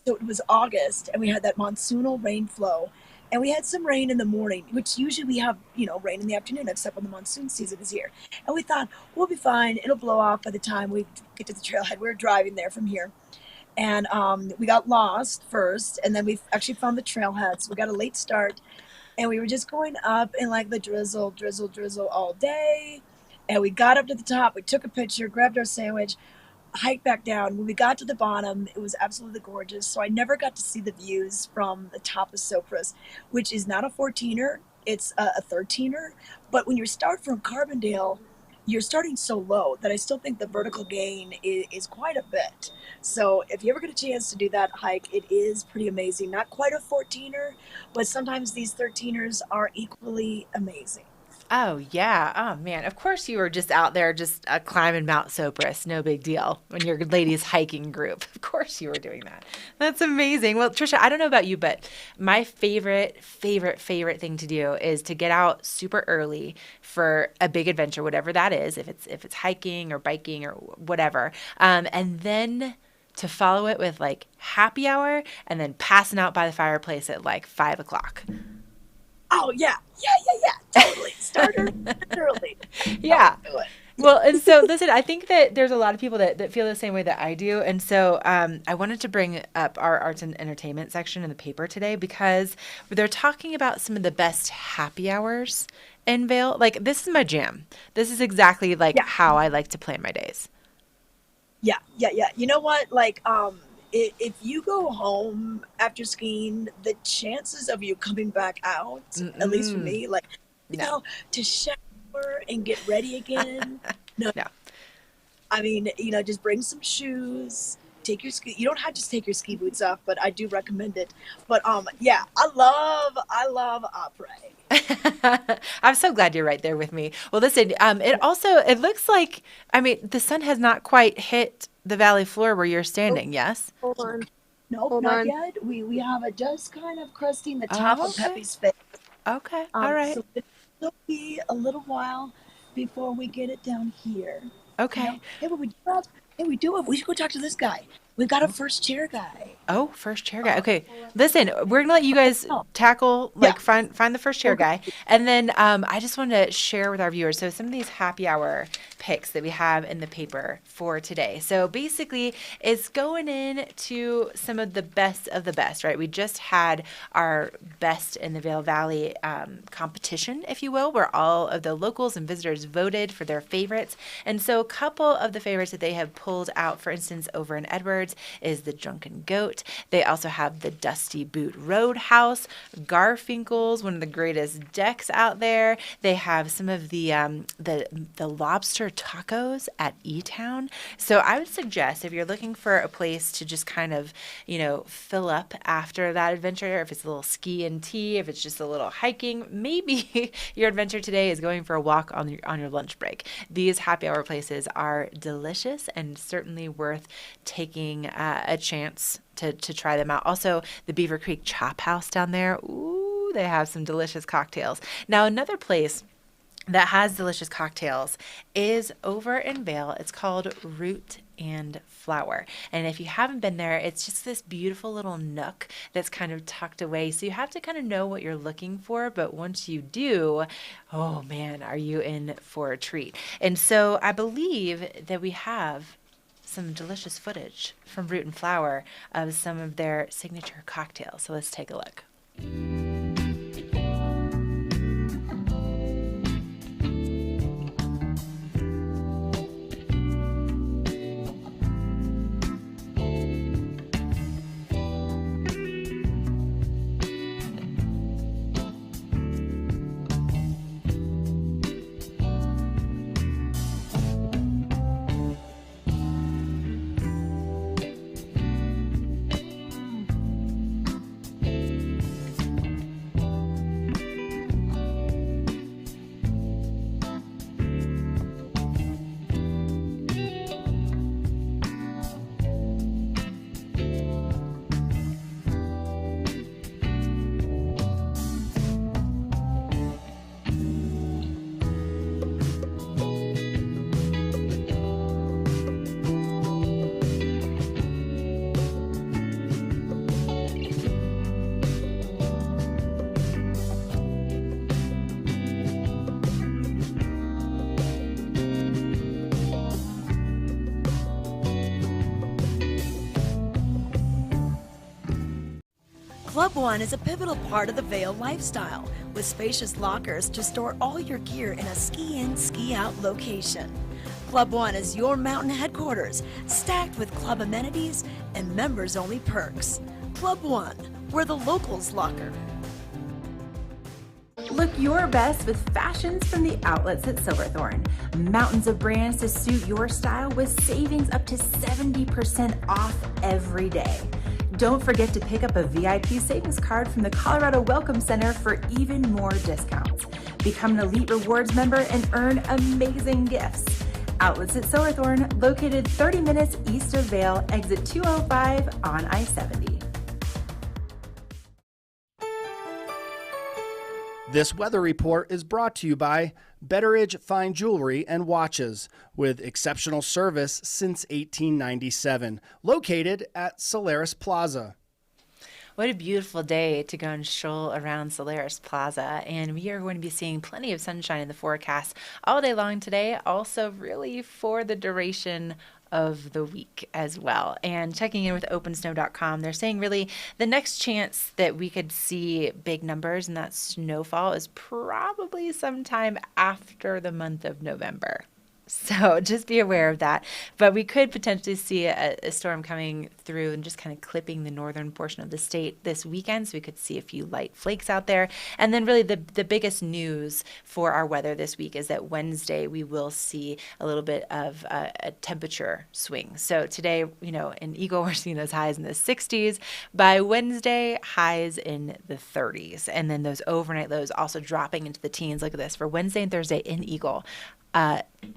so it was August and we had that monsoonal rain flow. And we had some rain in the morning, which usually we have, rain in the afternoon, except when the monsoon season is here. And we thought, we'll be fine. It'll blow off by the time we get to the trailhead. We were driving there from here. And we got lost first, and then we actually found the trailhead. So we got a late start. And we were just going up in like the drizzle all day. And we got up to the top. We took a picture, grabbed our sandwich, hiked back down. When we got to the bottom, it was absolutely gorgeous. So I never got to see the views from the top of Sopris, which is not a 14er, it's a 13er. But when you start from Carbondale, you're starting so low that I still think the vertical gain is quite a bit. So if you ever get a chance to do that hike, it is pretty amazing. Not quite a 14er, but sometimes these 13ers are equally amazing. Oh, yeah. Oh, man. Of course you were just out there just climbing Mount Sopris. No big deal. When your ladies hiking group. Of course you were doing that. That's amazing. Well, Trisha, I don't know about you, but my favorite thing to do is to get out super early for a big adventure, whatever that is, if it's hiking or biking or whatever. And then to follow it with like happy hour and then passing out by the fireplace at like 5 o'clock. Oh, yeah. Totally. Start early. Yeah. Well, and so listen, I think that there's a lot of people that feel the same way that I do. And so I wanted to bring up our arts and entertainment section in the paper today because they're talking about some of the best happy hours in Vail. Like, this is my jam. This is exactly like how I like to plan my days. Yeah. You know what? Like, if you go home after skiing, the chances of you coming back out, at least for me, like, to shower and get ready again. No. I mean, just bring some shoes, take your ski. You don't have to take your ski boots off, but I do recommend it. But yeah, I love opera. I'm so glad you're right there with me. Well, listen, it looks like, I mean, the sun has not quite hit the valley floor where you're standing, yes? Hold on. Nope, not yet. We have it just kind of crusting the top of Pepe's face. Okay, all right. So it'll be a little while before we get it down here. Okay. Hey, but we do have. We should go talk to this guy. We've got a first chair guy. Oh, first chair guy. Okay. Listen, we're going to let you guys tackle, find the first chair guy. And then I just wanted to share with our viewers, so some of these happy hour picks that we have in the paper for today. So basically, it's going in to some of the best, right? We just had our Best in the Vail Valley competition, if you will, where all of the locals and visitors voted for their favorites. And so a couple of the favorites that they have pulled out, for instance, over in Edwards, is the Drunken Goat. They also have the Dusty Boot Roadhouse, Garfinkel's, one of the greatest decks out there. They have some of the lobster tacos at E-Town. So I would suggest if you're looking for a place to just kind of, fill up after that adventure, if it's a little ski and tea, if it's just a little hiking, maybe your adventure today is going for a walk on your lunch break. These happy hour places are delicious and certainly worth taking getting a chance to try them out. Also, the Beaver Creek Chop House down there, ooh, they have some delicious cocktails. Now, another place that has delicious cocktails is over in Vail. It's called Root and Flower. And if you haven't been there, it's just this beautiful little nook that's kind of tucked away. So you have to kind of know what you're looking for. But once you do, oh man, are you in for a treat. And so I believe that we have some delicious footage from Root and Flower of some of their signature cocktails. So let's take a look. Club One is a pivotal part of the Vail lifestyle, with spacious lockers to store all your gear in a ski-in, ski-out location. Club One is your mountain headquarters, stacked with club amenities and members-only perks. Club One, where the locals locker. Look your best with fashions from the outlets at Silverthorne. Mountains of brands to suit your style with savings up to 70% off every day. Don't forget to pick up a VIP savings card from the Colorado Welcome Center for even more discounts. Become an Elite Rewards member and earn amazing gifts. Outlets at Silverthorne, located 30 minutes east of Vail, exit 205 on I-70. This weather report is brought to you by Betteridge Fine Jewelry and Watches, with exceptional service since 1897, located at Solaris Plaza. What a beautiful day to go and stroll around Solaris Plaza. And we are going to be seeing plenty of sunshine in the forecast all day long today, also really for the duration of the week as well. And checking in with opensnow.com, they're saying really the next chance that we could see big numbers in that snowfall is probably sometime after the month of November. So just be aware of that. But we could potentially see a storm coming through and just kind of clipping the northern portion of the state this weekend. So we could see a few light flakes out there. And then really the biggest news for our weather this week is that Wednesday we will see a little bit of a temperature swing. So today, in Eagle, we're seeing those highs in the 60s. By Wednesday, highs in the 30s. And then those overnight lows also dropping into the teens. Look at this. For Wednesday and Thursday in Eagle,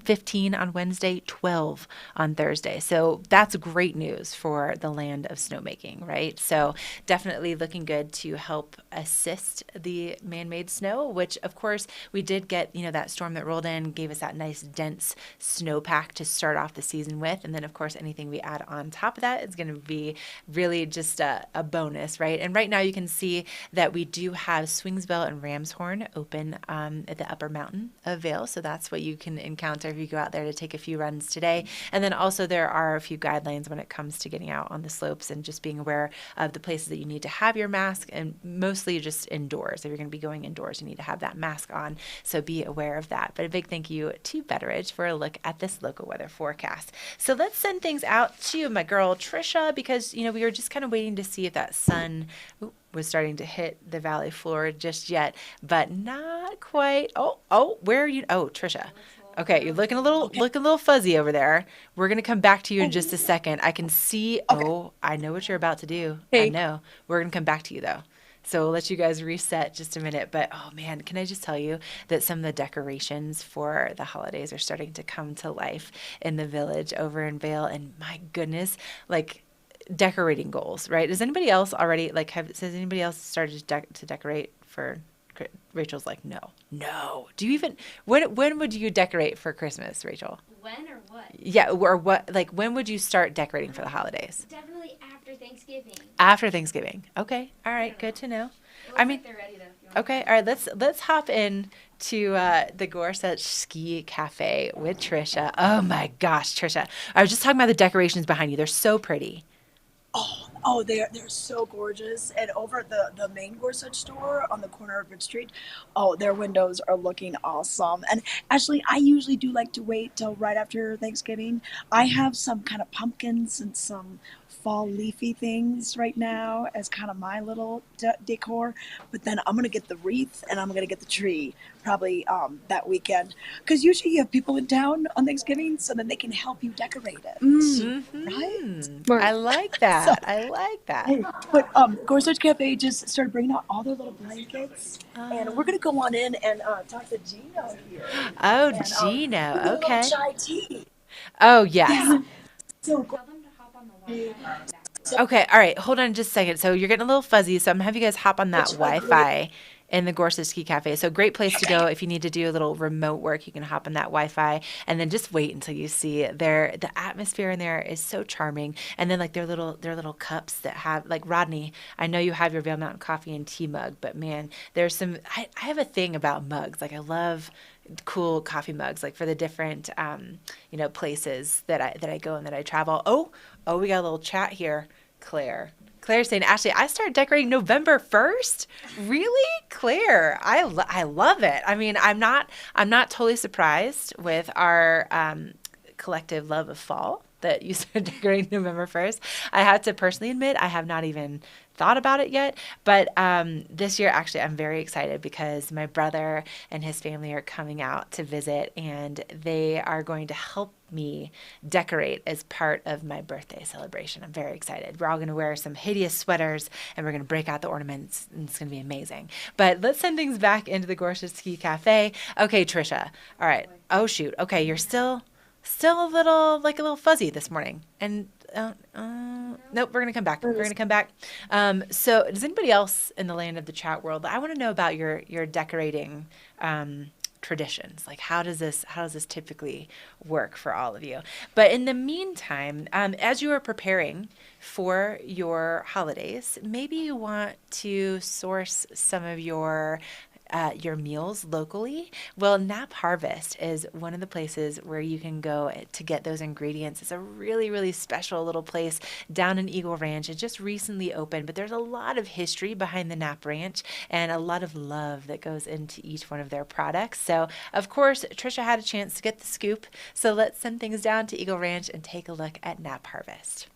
15 on Wednesday, 12 on Thursday. So that's great news for the land of snowmaking, right? So definitely looking good to help assist the man-made snow, which of course we did get, that storm that rolled in, gave us that nice dense snowpack to start off the season with. And then of course anything we add on top of that is going to be really just a bonus, right? And right now you can see that we do have Swingsville and Ramshorn open at the upper mountain of Vail. So that's what you can encounter if you go out there to take a few runs today. And then also there are a few guidelines when it comes to getting out on the slopes and just being aware of the places that you need to have your mask, and mostly just indoors. If you're going to be going indoors, you need to have that mask on. So be aware of that. But a big thank you to Betteridge for a look at this local weather forecast. So let's send things out to my girl Trisha, because we were just kind of waiting to see if that sun was starting to hit the valley floor just yet, but not quite. Where are you? Oh, Trisha. Okay, you're looking a little fuzzy over there. We're gonna come back to you in just a second. I can see. Okay. Oh, I know what you're about to do. Hey. I know. We're gonna come back to you though. So we'll let you guys reset just a minute. But oh man, can I just tell you that some of the decorations for the holidays are starting to come to life in the village over in Vail, and my goodness, like decorating goals, right? Does anybody else already has anybody else started to decorate for? Rachel's like, no. Do you even when would you decorate for Christmas, Rachel? When or what? Yeah, or what? Like, when would you start decorating for the holidays? Definitely after Thanksgiving. After Thanksgiving. Okay. All right. Good to know. I mean, they're ready though. Okay. All right. Let's hop in to the Gorsuch Cafe with Trisha. Oh my gosh, Trisha! I was just talking about the decorations behind you. They're so pretty. Oh, they're so gorgeous. And over at the main Gorsuch store on the corner of Bridge Street, their windows are looking awesome. And actually, I usually do like to wait till right after Thanksgiving. I have some kind of pumpkins and some fall leafy things right now as kind of my little decor. But then I'm gonna get the wreath and I'm gonna get the tree probably that weekend, because usually you have people in town on Thanksgiving, so then they can help you decorate it. Right? I like that. I like that. But Gorsuch Cafe just started bringing out all their little blankets, and we're gonna go on in and talk to Gino here. Oh, and, Gino. a little Okay. chai tea. Oh, yes. Yeah. So Okay, all right. Hold on just a second. So you're getting a little fuzzy, so I'm going to have you guys hop on that Wi-Fi in the Gorsuch Cafe. So great place to go if you need to do a little remote work. You can hop on that Wi-Fi and then just wait until you see the atmosphere in there is so charming. And then like their little cups that have, like, Rodney, I know you have your Vail Mountain coffee and tea mug, but man, there's some I have a thing about mugs. Like, I love cool coffee mugs, like for the different places that I go and that I travel. Oh, we got a little chat here. Claire's saying, Ashley, I start decorating November 1st. Really? Claire, I love it. I mean, I'm not totally surprised with our collective love of fall that you start decorating November 1st. I have to personally admit, I have not even thought about it yet, but this year actually I'm very excited because my brother and his family are coming out to visit, and they are going to help me decorate as part of my birthday celebration. I'm very excited. We're all going to wear some hideous sweaters and we're going to break out the ornaments, and it's going to be amazing. But let's send things back into the Gorsuch Cafe. Okay, Trisha. All right. Oh shoot. Okay, you're still a little fuzzy this morning, and nope, we're gonna come back. So does anybody else in the land of the chat world, I want to know about your decorating traditions. Like, how does this typically work for all of you? But in the meantime, as you are preparing for your holidays, maybe you want to source some of your meals locally. Well, Knapp Harvest is one of the places where you can go to get those ingredients. It's a really, really special little place down in Eagle Ranch. It just recently opened, but there's a lot of history behind the Knapp Ranch and a lot of love that goes into each one of their products. So, of course, Trisha had a chance to get the scoop. So let's send things down to Eagle Ranch and take a look at Knapp Harvest.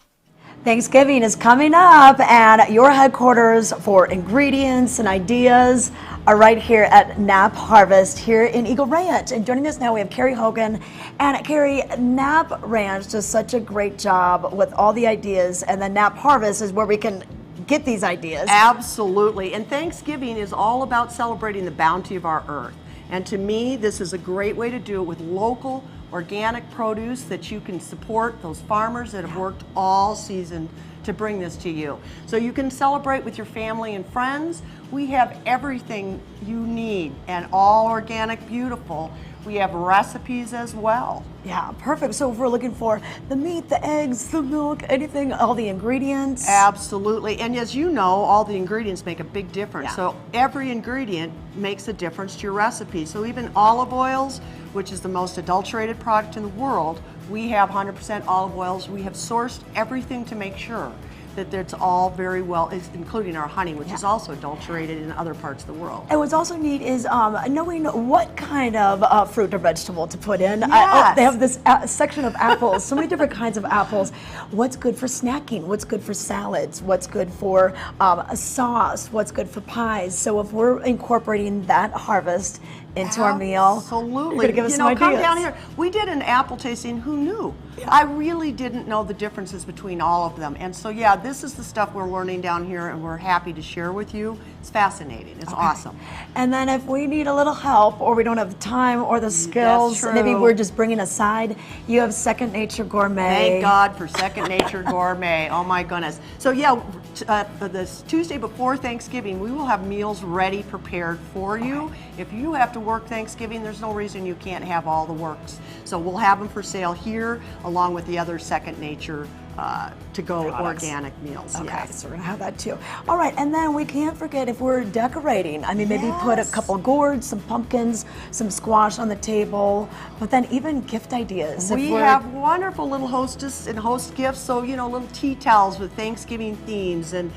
Thanksgiving is coming up, and your headquarters for ingredients and ideas are right here at Knapp Harvest here in Eagle Ranch. And joining us now, we have Carrie Hogan. And Carrie, Knapp Ranch does such a great job with all the ideas, and then Knapp Harvest is where we can get these ideas. Absolutely. And Thanksgiving is all about celebrating the bounty of our earth. And to me, this is a great way to do it with local organic produce that you can support those farmers that have worked all season to bring this to you. So you can celebrate with your family and friends. We have everything you need, and all organic, beautiful. We have recipes as well. Yeah, perfect. So if we're looking for the meat, the eggs, the milk, anything, all the ingredients. Absolutely. And as you know, all the ingredients make a big difference. Yeah. So every ingredient makes a difference to your recipe. So even olive oils, which is the most adulterated product in the world, we have 100% olive oils. We have sourced everything to make sure that it's all very well, including our honey, which is also adulterated in other parts of the world. And what's also neat is knowing what kind of fruit or vegetable to put in. Yes. They have this section of apples, so many different kinds of apples. What's good for snacking? What's good for salads? What's good for a sauce? What's good for pies? So if we're incorporating that harvest into our meal. Absolutely. You're gonna give us some ideas. Come down here. We did an apple tasting. Who knew? Yeah. I really didn't know the differences between all of them. And so, yeah, this is the stuff we're learning down here, and we're happy to share with you. It's fascinating. It's awesome. And then if we need a little help, or we don't have the time or the skills, maybe we're just bringing a side, you have Second Nature Gourmet. Thank God for Second Nature Gourmet. Oh my goodness. So yeah, this Tuesday before Thanksgiving, we will have meals ready, prepared for you. If you have to work Thanksgiving, there's no reason you can't have all the works. So we'll have them for sale here, along with the other Second Nature to-go organic meals. Okay, yes. so we're gonna have that too. All right, and then we can't forget if we're decorating. I mean, maybe put a couple of gourds, some pumpkins, some squash on the table, but then even gift ideas. We have wonderful little hostess and host gifts, so little tea towels with Thanksgiving themes, and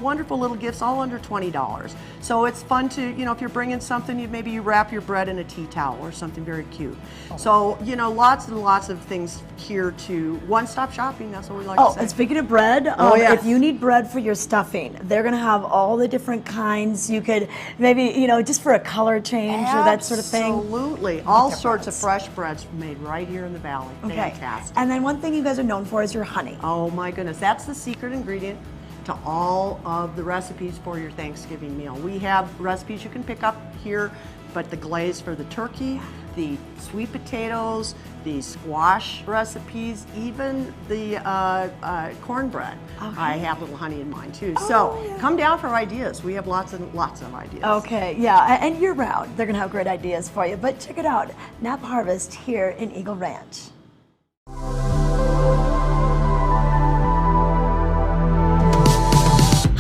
wonderful little gifts, all under $20. So it's fun to if you're bringing something, maybe you wrap your bread in a tea towel or something very cute. So lots and lots of things here to one-stop shopping. That's what we like to say. And speaking of bread, if you need bread for your stuffing, they're going to have all the different kinds. You could maybe, just for a color change or that sort of thing. Absolutely. All sorts of fresh breads made right here in the valley. Okay. Fantastic. And then one thing you guys are known for is your honey. Oh my goodness. That's the secret ingredient to all of the recipes for your Thanksgiving meal. We have recipes you can pick up here, but the glaze for the turkey, the sweet potatoes, the squash recipes, even the cornbread. I have a little honey in mine too. Come down for ideas. We have lots and lots of ideas. Okay, yeah, and year round, they're gonna have great ideas for you. But check it out, Knapp Harvest here in Eagle Ranch.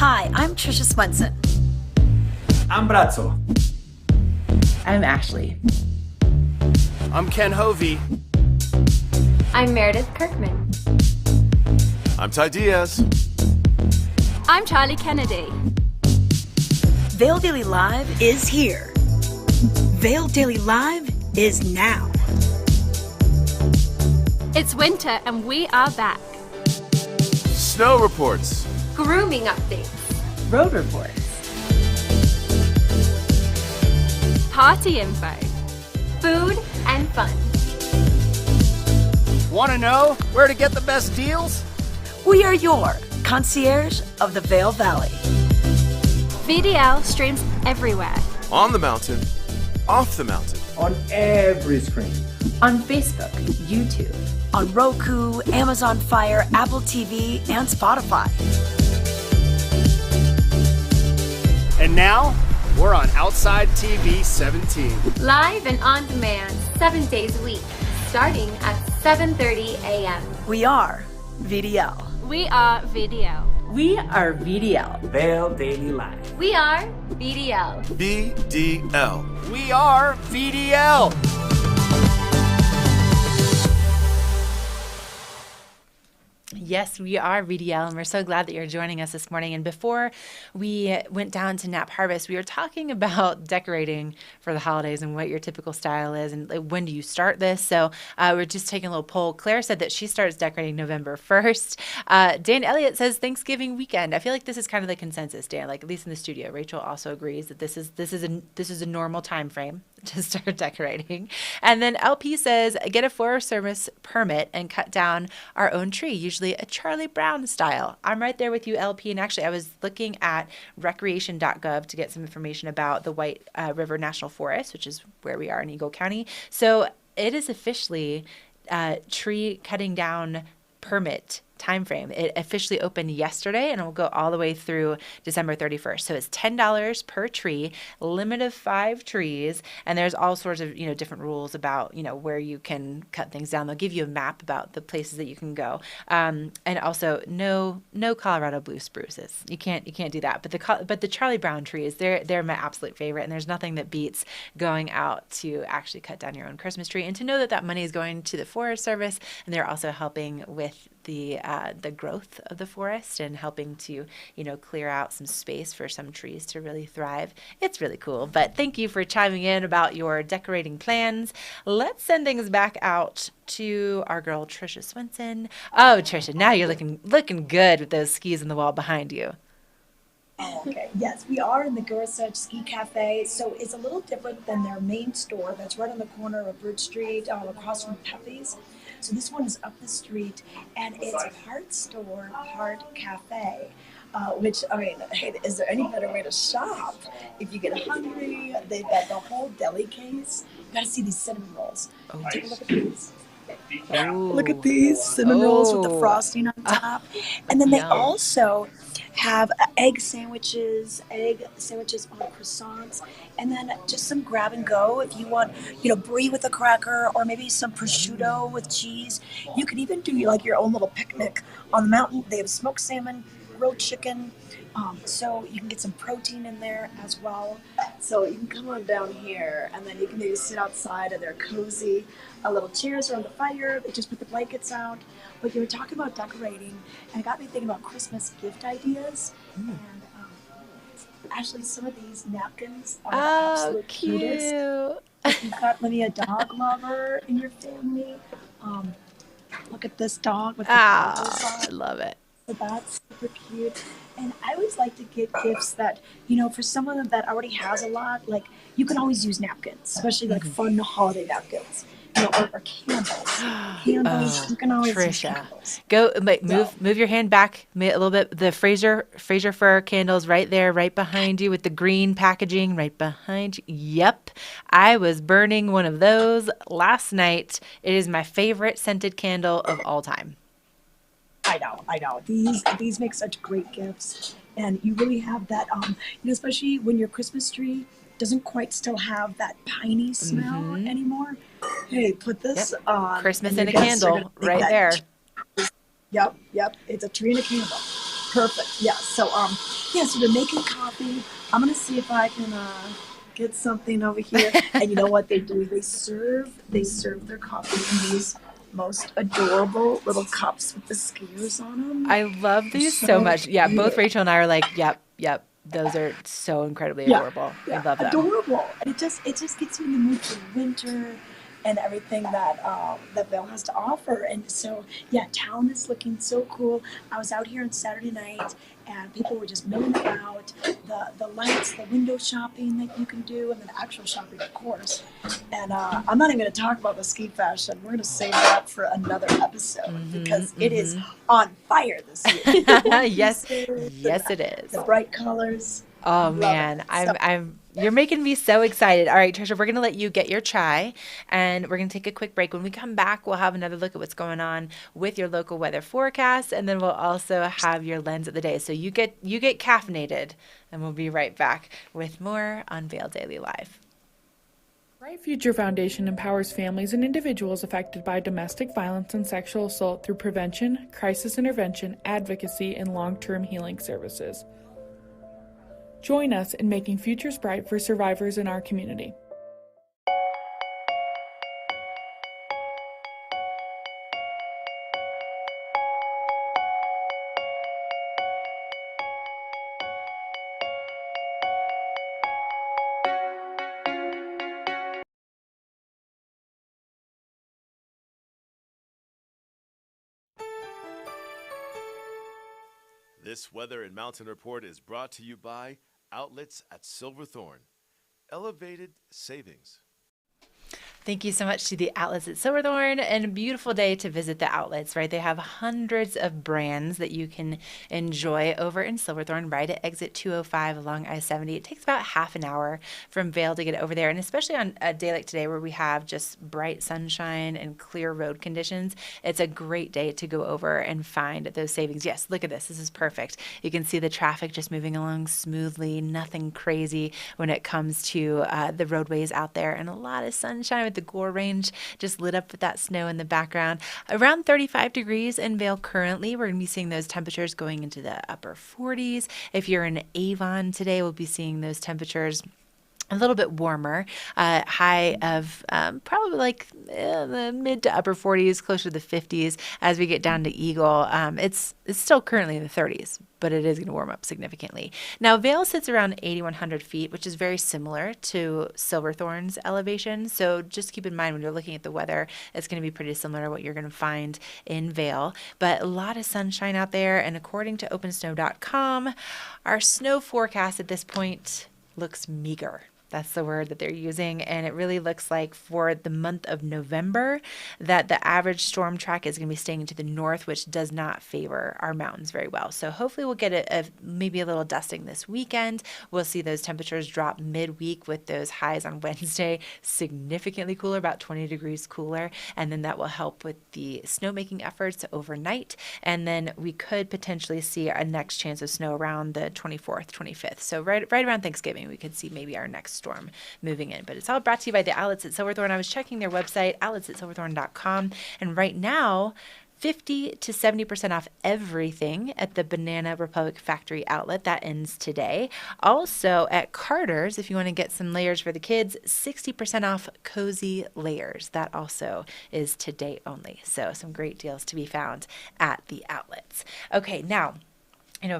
Hi, I'm Trisha Swenson. I'm Brazzo. I'm Ashley. I'm Ken Hovey. I'm Meredith Kirkman. I'm Ty Diaz. I'm Charlie Kennedy. Vail Daily Live is here. Vail Daily Live is now. It's winter and we are back. Snow reports. Grooming updates. Road reports. Party info. Food and fun. Want to know where to get the best deals? We are your concierge of the Vail Valley. VDL streams everywhere. On the mountain, off the mountain. On every screen. On Facebook, YouTube. On Roku, Amazon Fire, Apple TV, and Spotify. And now, we're on Outside TV 17. Live and on demand, 7 days a week, starting at 7:30 a.m. We are VDL. We are VDL. We are VDL. Vail Daily Live. We are VDL. VDL. We are VDL. Yes, we are VDL, and we're so glad that you're joining us this morning. And before we went down to Knapp Harvest, we were talking about decorating for the holidays and what your typical style is and when do you start this. So we're just taking a little poll. Claire said that she starts decorating November 1st. Dan Elliott says Thanksgiving weekend. I feel like this is kind of the consensus, Dan, like at least in the studio. Rachel also agrees that this is a normal time frame to start decorating. And then LP says get a Forest Service permit and cut down our own tree, usually a Charlie Brown style. I'm right there with you, LP. And actually, I was looking at recreation.gov to get some information about the White River National Forest, which is where we are in Eagle County. So it is officially tree cutting down permit time frame. It officially opened yesterday and it will go all the way through December 31st. So it's $10 per tree, limit of 5 trees, and there's all sorts of different rules about where you can cut things down. They'll give you a map about the places that you can go, and also no Colorado blue spruces. You can't do that. But the Charlie Brown trees, they're my absolute favorite, and there's nothing that beats going out to actually cut down your own Christmas tree and to know that money is going to the Forest Service, and they're also helping with the growth of the forest and helping to clear out some space for some trees to really thrive. It's really cool. But thank you for chiming in about your decorating plans. Let's send things back out to our girl Trisha Swenson. Oh, Trisha, now you're looking good with those skis on the wall behind you. Oh, okay. Yes, we are in the Gorsuch Cafe. So it's a little different than their main store that's right on the corner of Bridge Street, across from Pepe's. So this one is up the street, and it's part store, part cafe. Which, I mean, hey, is there any better way to shop? If you get hungry, they've got the whole deli case. You gotta see these cinnamon rolls. Take a look at these. Look at these cinnamon rolls with the frosting on top. And then they Yum. also have egg sandwiches on croissants, and then just some grab and go if you want, brie with a cracker or maybe some prosciutto with cheese. You can even do like your own little picnic on the mountain. They have smoked salmon, grilled chicken, so you can get some protein in there as well. So you can come on down here, and then you can maybe sit outside, and they're cozy. A little chairs around the fire. They just put the blankets out. But you were talking about decorating, and it got me thinking about Christmas gift ideas. And actually, some of these napkins are the absolute cutest. If you've got maybe a dog lover in your family, look at this dog with the flowers on. I love it. So that's super cute. And I always like to get gifts that, for someone that already has a lot, like you can always use napkins, especially like fun holiday napkins. Or candles. Candles. You can always use Trisha, candles. go move your hand back a little bit. The Fraser fir candles right there, right behind you with the green packaging right behind you. Yep, I was burning one of those last night. It is my favorite scented candle of all time. I know. These make such great gifts, and you really have that. Especially when your Christmas tree doesn't quite still have that piney smell anymore. Hey, put this on. Christmas and in a your guests are candle gonna think right that. there. Yep. It's a tree and a candle. Perfect. Yeah. So so they're making coffee. I'm gonna see if I can get something over here. And you know what they do? They serve their coffee in these most adorable little cups with the skiers on them. I love these so much. Yeah, both Rachel and I are like, yep. Those are so incredibly adorable. I love them. Adorable. And it just gets you in the mood for winter and everything that Vail has to offer. And so, town is looking so cool. I was out here on Saturday night, and people were just milling about. The lights, the window shopping that you can do, and then actual shopping, of course. And I'm not even going to talk about the ski fashion. We're going to save that for another episode because it is on fire this year. Yes, it is. The bright colors. Oh man, you're making me so excited. All right, Trisha, we're going to let you get your chai, and we're going to take a quick break. When we come back, we'll have another look at what's going on with your local weather forecast, and then we'll also have your lens of the day. So you get caffeinated, and we'll be right back with more on Vail Daily Live. Bright Future Foundation empowers families and individuals affected by domestic violence and sexual assault through prevention, crisis intervention, advocacy, and long-term healing services. Join us in making futures bright for survivors in our community. This Weather and Mountain Report is brought to you by Outlets at Silverthorne. Elevated savings. Thank you so much to the Outlets at Silverthorne, and a beautiful day to visit the outlets, right? They have hundreds of brands that you can enjoy over in Silverthorne, right at exit 205 along I-70. It takes about half an hour from Vail to get over there, and especially on a day like today where we have just bright sunshine and clear road conditions, it's a great day to go over and find those savings. Yes, look at this. This is perfect. You can see the traffic just moving along smoothly, nothing crazy when it comes to the roadways out there, and a lot of sunshine with the Gore Range just lit up with that snow in the background. Around 35 degrees in Vail currently. We're going to be seeing those temperatures going into the upper 40s. If you're in Avon today, we'll be seeing those temperatures a little bit warmer, high of probably like the mid to upper 40s, closer to the 50s as we get down to Eagle. It's still currently in the 30s, but it is going to warm up significantly. Now, Vail sits around 8,100 feet, which is very similar to Silverthorne's elevation. So just keep in mind when you're looking at the weather, it's going to be pretty similar to what you're going to find in Vail. But a lot of sunshine out there, and according to OpenSnow.com, our snow forecast at this point looks meager. That's the word that they're using. And it really looks like for the month of November that the average storm track is going to be staying to the north, which does not favor our mountains very well. So hopefully we'll get maybe a little dusting this weekend. We'll see those temperatures drop midweek with those highs on Wednesday significantly cooler, about 20 degrees cooler. And then that will help with the snowmaking efforts overnight. And then we could potentially see our next chance of snow around the 24th, 25th. So right around Thanksgiving, we could see maybe our next storm moving in. But it's all brought to you by the Outlets at Silverthorne. I was checking their website, outletsasilverthorne.com, and right now 50 to 70% off everything at the Banana Republic Factory outlet. That ends today. Also at Carter's, if you want to get some layers for the kids, 60% off cozy layers. That also is today only. So some great deals to be found at the outlets. Okay, now,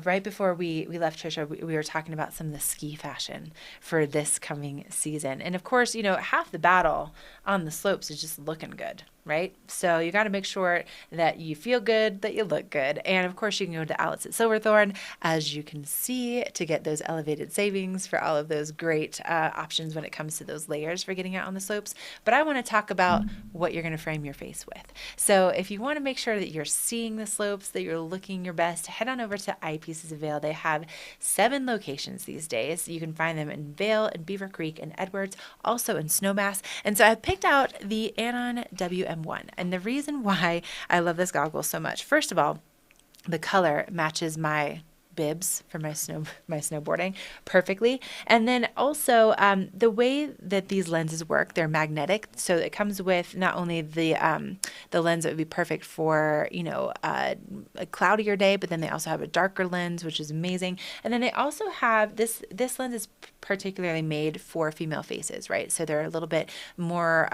right before we left, Trisha, we were talking about some of the ski fashion for this coming season. And of course, half the battle on the slopes is just looking good, right? So you got to make sure that you feel good, that you look good. And of course, you can go to Outlets at Silverthorne, as you can see, to get those elevated savings for all of those great options when it comes to those layers for getting out on the slopes. But I want to talk about what you're going to frame your face with. So if you want to make sure that you're seeing the slopes, that you're looking your best, head on over to Eyepieces of Vail. They have 7 locations these days. You can find them in Vail, and Beaver Creek, and Edwards, also in Snowmass. And so I picked out the Anon WM1. And the reason why I love this goggle so much, first of all, the color matches my bibs for my snowboarding perfectly. And then also the way that these lenses work, they're magnetic. So it comes with not only the lens that would be perfect for, a cloudier day, but then they also have a darker lens, which is amazing. And then they also have this lens is particularly made for female faces, right? So they're a little bit more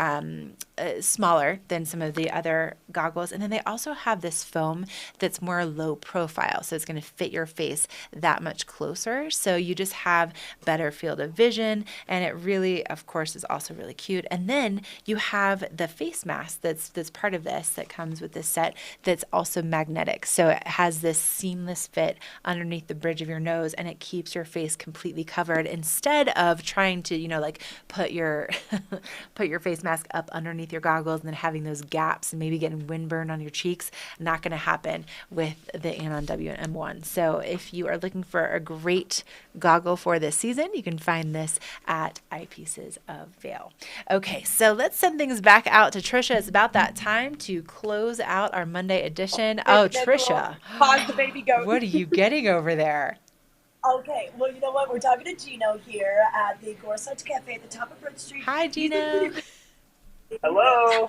smaller than some of the other goggles. And then they also have this foam that's more low profile. So it's going to fit your face that much closer. So you just have better field of vision. And it really, of course, is also really cute. And then you have the face mask that's part of this that comes with this set that's also magnetic. So it has this seamless fit underneath the bridge of your nose, and it keeps your face completely covered instead of trying to, put your put your face mask up underneath your goggles and then having those gaps and maybe getting windburn on your cheeks. Not going to happen with the Anon WM1. So if you are looking for a great goggle for this season, you can find this at Eyepieces of Vail. Okay, so let's send things back out to Trisha. It's about that time to close out our Monday edition. Oh, Trisha. Pause the baby goat. What are you getting over there? Okay, well, you know what? We're talking to Gino here at the Gorsuch Cafe at the top of Broad Street. Hi, Gino. Hello.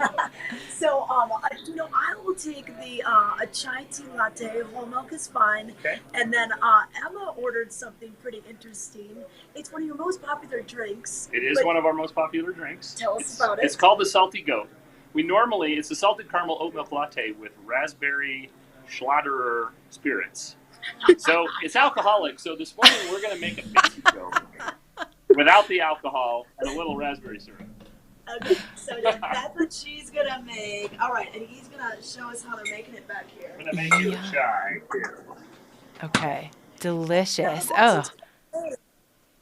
So, I will take a chai tea latte. Whole milk is fine. Okay. And then Emma ordered something pretty interesting. It's one of your most popular drinks. It is one of our most popular drinks. Tell us about it. It's called the Salty Goat. It's a salted caramel oat milk latte with raspberry Schladerer spirits. So it's alcoholic. So this morning we're going to make a fancy goat without the alcohol and a little raspberry syrup. Okay, so that's what she's going to make. All right, and he's going to show us how they're making it back here. I'm going to make you a chai too. Okay, delicious. Oh.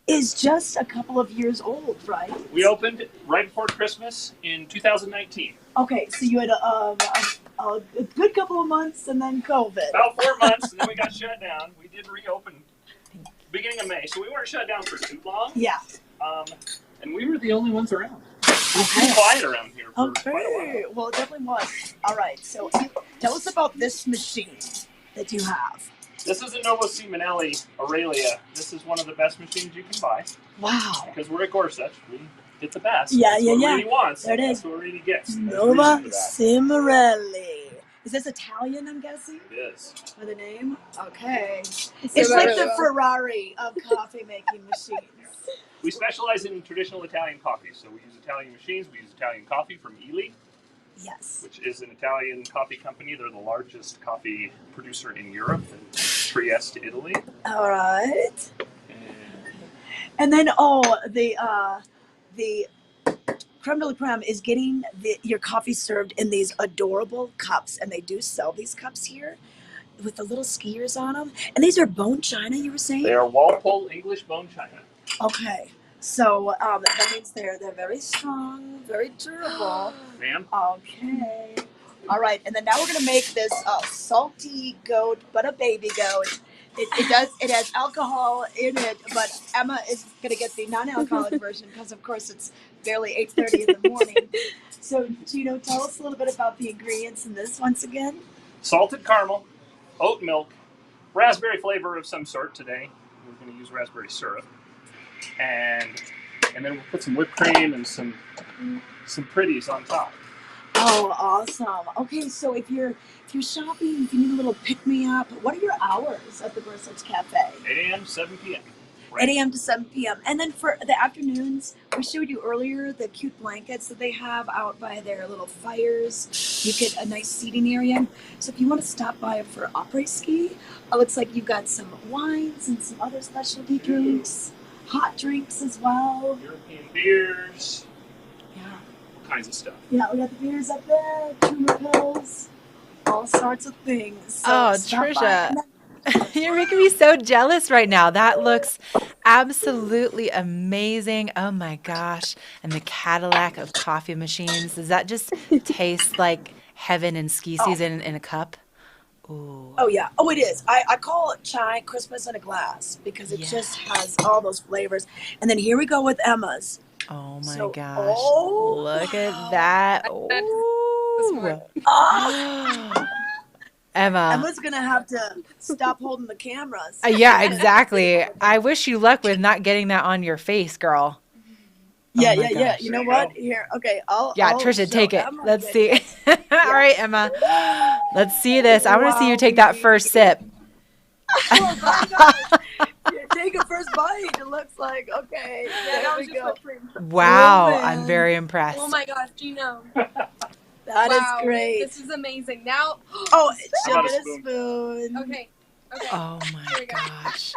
Is just a couple of years old, right? We opened right before Christmas in 2019. Okay, so you had a good couple of months and then COVID. About 4 months, and then we got shut down. We did reopen beginning of May, so we weren't shut down for too long. Yeah. And we were the only ones around. It was pretty quiet around here for quite a while. Well, it definitely was. All right, so tell us about this machine that you have. This is a Novo Simonelli Aurelia. This is one of the best machines you can buy. Wow. Because we're at Gorsuch, we get the best. Yeah. That's what Reedy wants. There it is. That's what Reedy gets. Nova Simonelli. Is this Italian, I'm guessing? It is. By the name? Okay. It's like the Ferrari of coffee making machines. We specialize in traditional Italian coffee. So we use Italian machines. We use Italian coffee from Ely. Yes. Which is an Italian coffee company. They're the largest coffee producer in Europe, in Trieste, Italy. All right. And then, the creme de la creme is getting your coffee served in these adorable cups, and they do sell these cups here with the little skiers on them. And these are bone china, you were saying? They are Walpole English bone china. Okay. So that means they're very strong, very durable. Ma'am? Okay. All right. And then now we're going to make this salty goat, but a baby goat. It has alcohol in it, but Emma is going to get the non-alcoholic version because, of course, it's barely 8:30 in the morning. So, Gino, tell us a little bit about the ingredients in this once again. Salted caramel, oat milk, raspberry flavor of some sort today. We're going to use raspberry syrup. And then we'll put some whipped cream and some pretties on top. Oh, awesome. Okay, so if you're shopping, if you need a little pick-me-up, what are your hours at the Gorsuch Cafe? 8 a.m. 7 p.m. 8 a.m. to 7 p.m. And then for the afternoons, we showed you earlier the cute blankets that they have out by their little fires. You get a nice seating area. So if you want to stop by for après-ski, it looks like you've got some wines and some other specialty drinks, hot drinks as well. European beers. Yeah. All kinds of stuff. Yeah, we got the beers up there, tumor pills, all sorts of things. So Oh, stop by. Trisha. You're making me so jealous right now. That looks absolutely amazing. Oh my gosh. And the Cadillac of coffee machines. Does that just taste like heaven in ski season in a cup? Ooh. Oh, yeah. Oh, it is. I call it chai Christmas in a glass because it just has all those flavors. And then here we go with Emma's. Oh my So- gosh. oh, Look at that. Ooh. Emma. Emma's going to have to stop holding the cameras. Yeah, exactly. I wish you luck with not getting that on your face, girl. Yeah, Oh my yeah, yeah. gosh. You know what? Here, okay. I'll Trisha, show take it. Emma Let's again. see. All right, Emma. Let's see this. I want to see you take that first sip. Oh my gosh. Take a first bite. It looks like, okay. Yeah, that there was we just go. whipped cream. Wow, Oh, I'm man. very impressed. Oh my gosh, Gino. That is Wow, great. This is amazing. Now, Oh, she'll How about get a a spoon. okay. Okay. Oh my Here we go. gosh.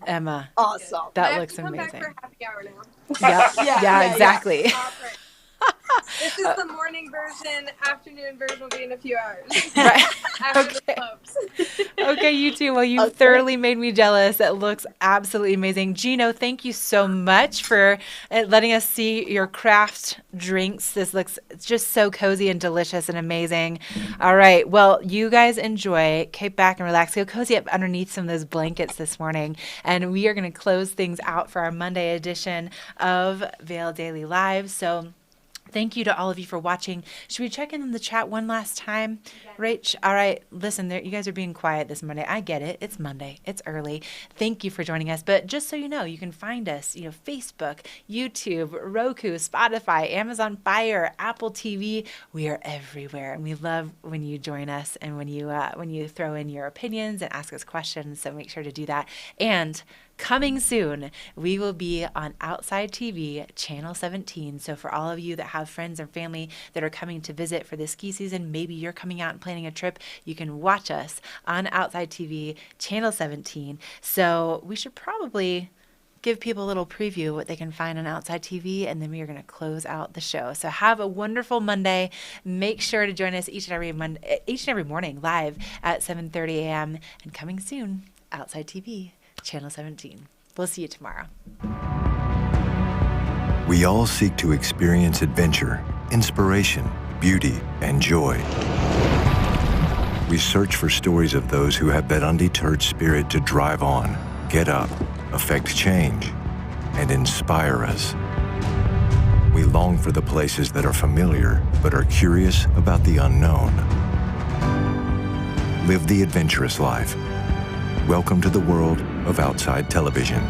Emma, Awesome. I that have looks to come amazing. back for happy hour now. Yeah, exactly. This is the morning version. Afternoon version will be in a few hours. Right. After the slopes. Okay, you too. Well, you thoroughly made me jealous. It looks absolutely amazing. Gino, thank you so much for letting us see your craft drinks. This looks just so cozy and delicious and amazing. All right. Well, you guys enjoy. Kick back and relax. Go cozy up underneath some of those blankets this morning. And we are going to close things out for our Monday edition of Vail Daily Live. So thank you to all of you for watching. Should we check in the chat one last time? Rach, all right, listen, you guys are being quiet this Monday. I get it. It's Monday. It's early. Thank you for joining us. But just so you know, you can find us, Facebook, YouTube, Roku, Spotify, Amazon Fire, Apple TV. We are everywhere. And we love when you join us and when you throw in your opinions and ask us questions. So make sure to do that. And coming soon, we will be on Outside TV, Channel 17. So for all of you that have friends and family that are coming to visit for the ski season, maybe you're coming out and planning a trip, you can watch us on Outside TV, Channel 17. So we should probably give people a little preview of what they can find on Outside TV, and then we are going to close out the show. So have a wonderful Monday. Make sure to join us each and every morning live at 7:30 a.m. and coming soon, Outside TV, Channel 17. We'll see you tomorrow. We all seek to experience adventure, inspiration, beauty, and joy. We search for stories of those who have that undeterred spirit to drive on, get up, affect change, and inspire us. We long for the places that are familiar but are curious about the unknown. Live the adventurous life. Welcome to the world of Outside Television.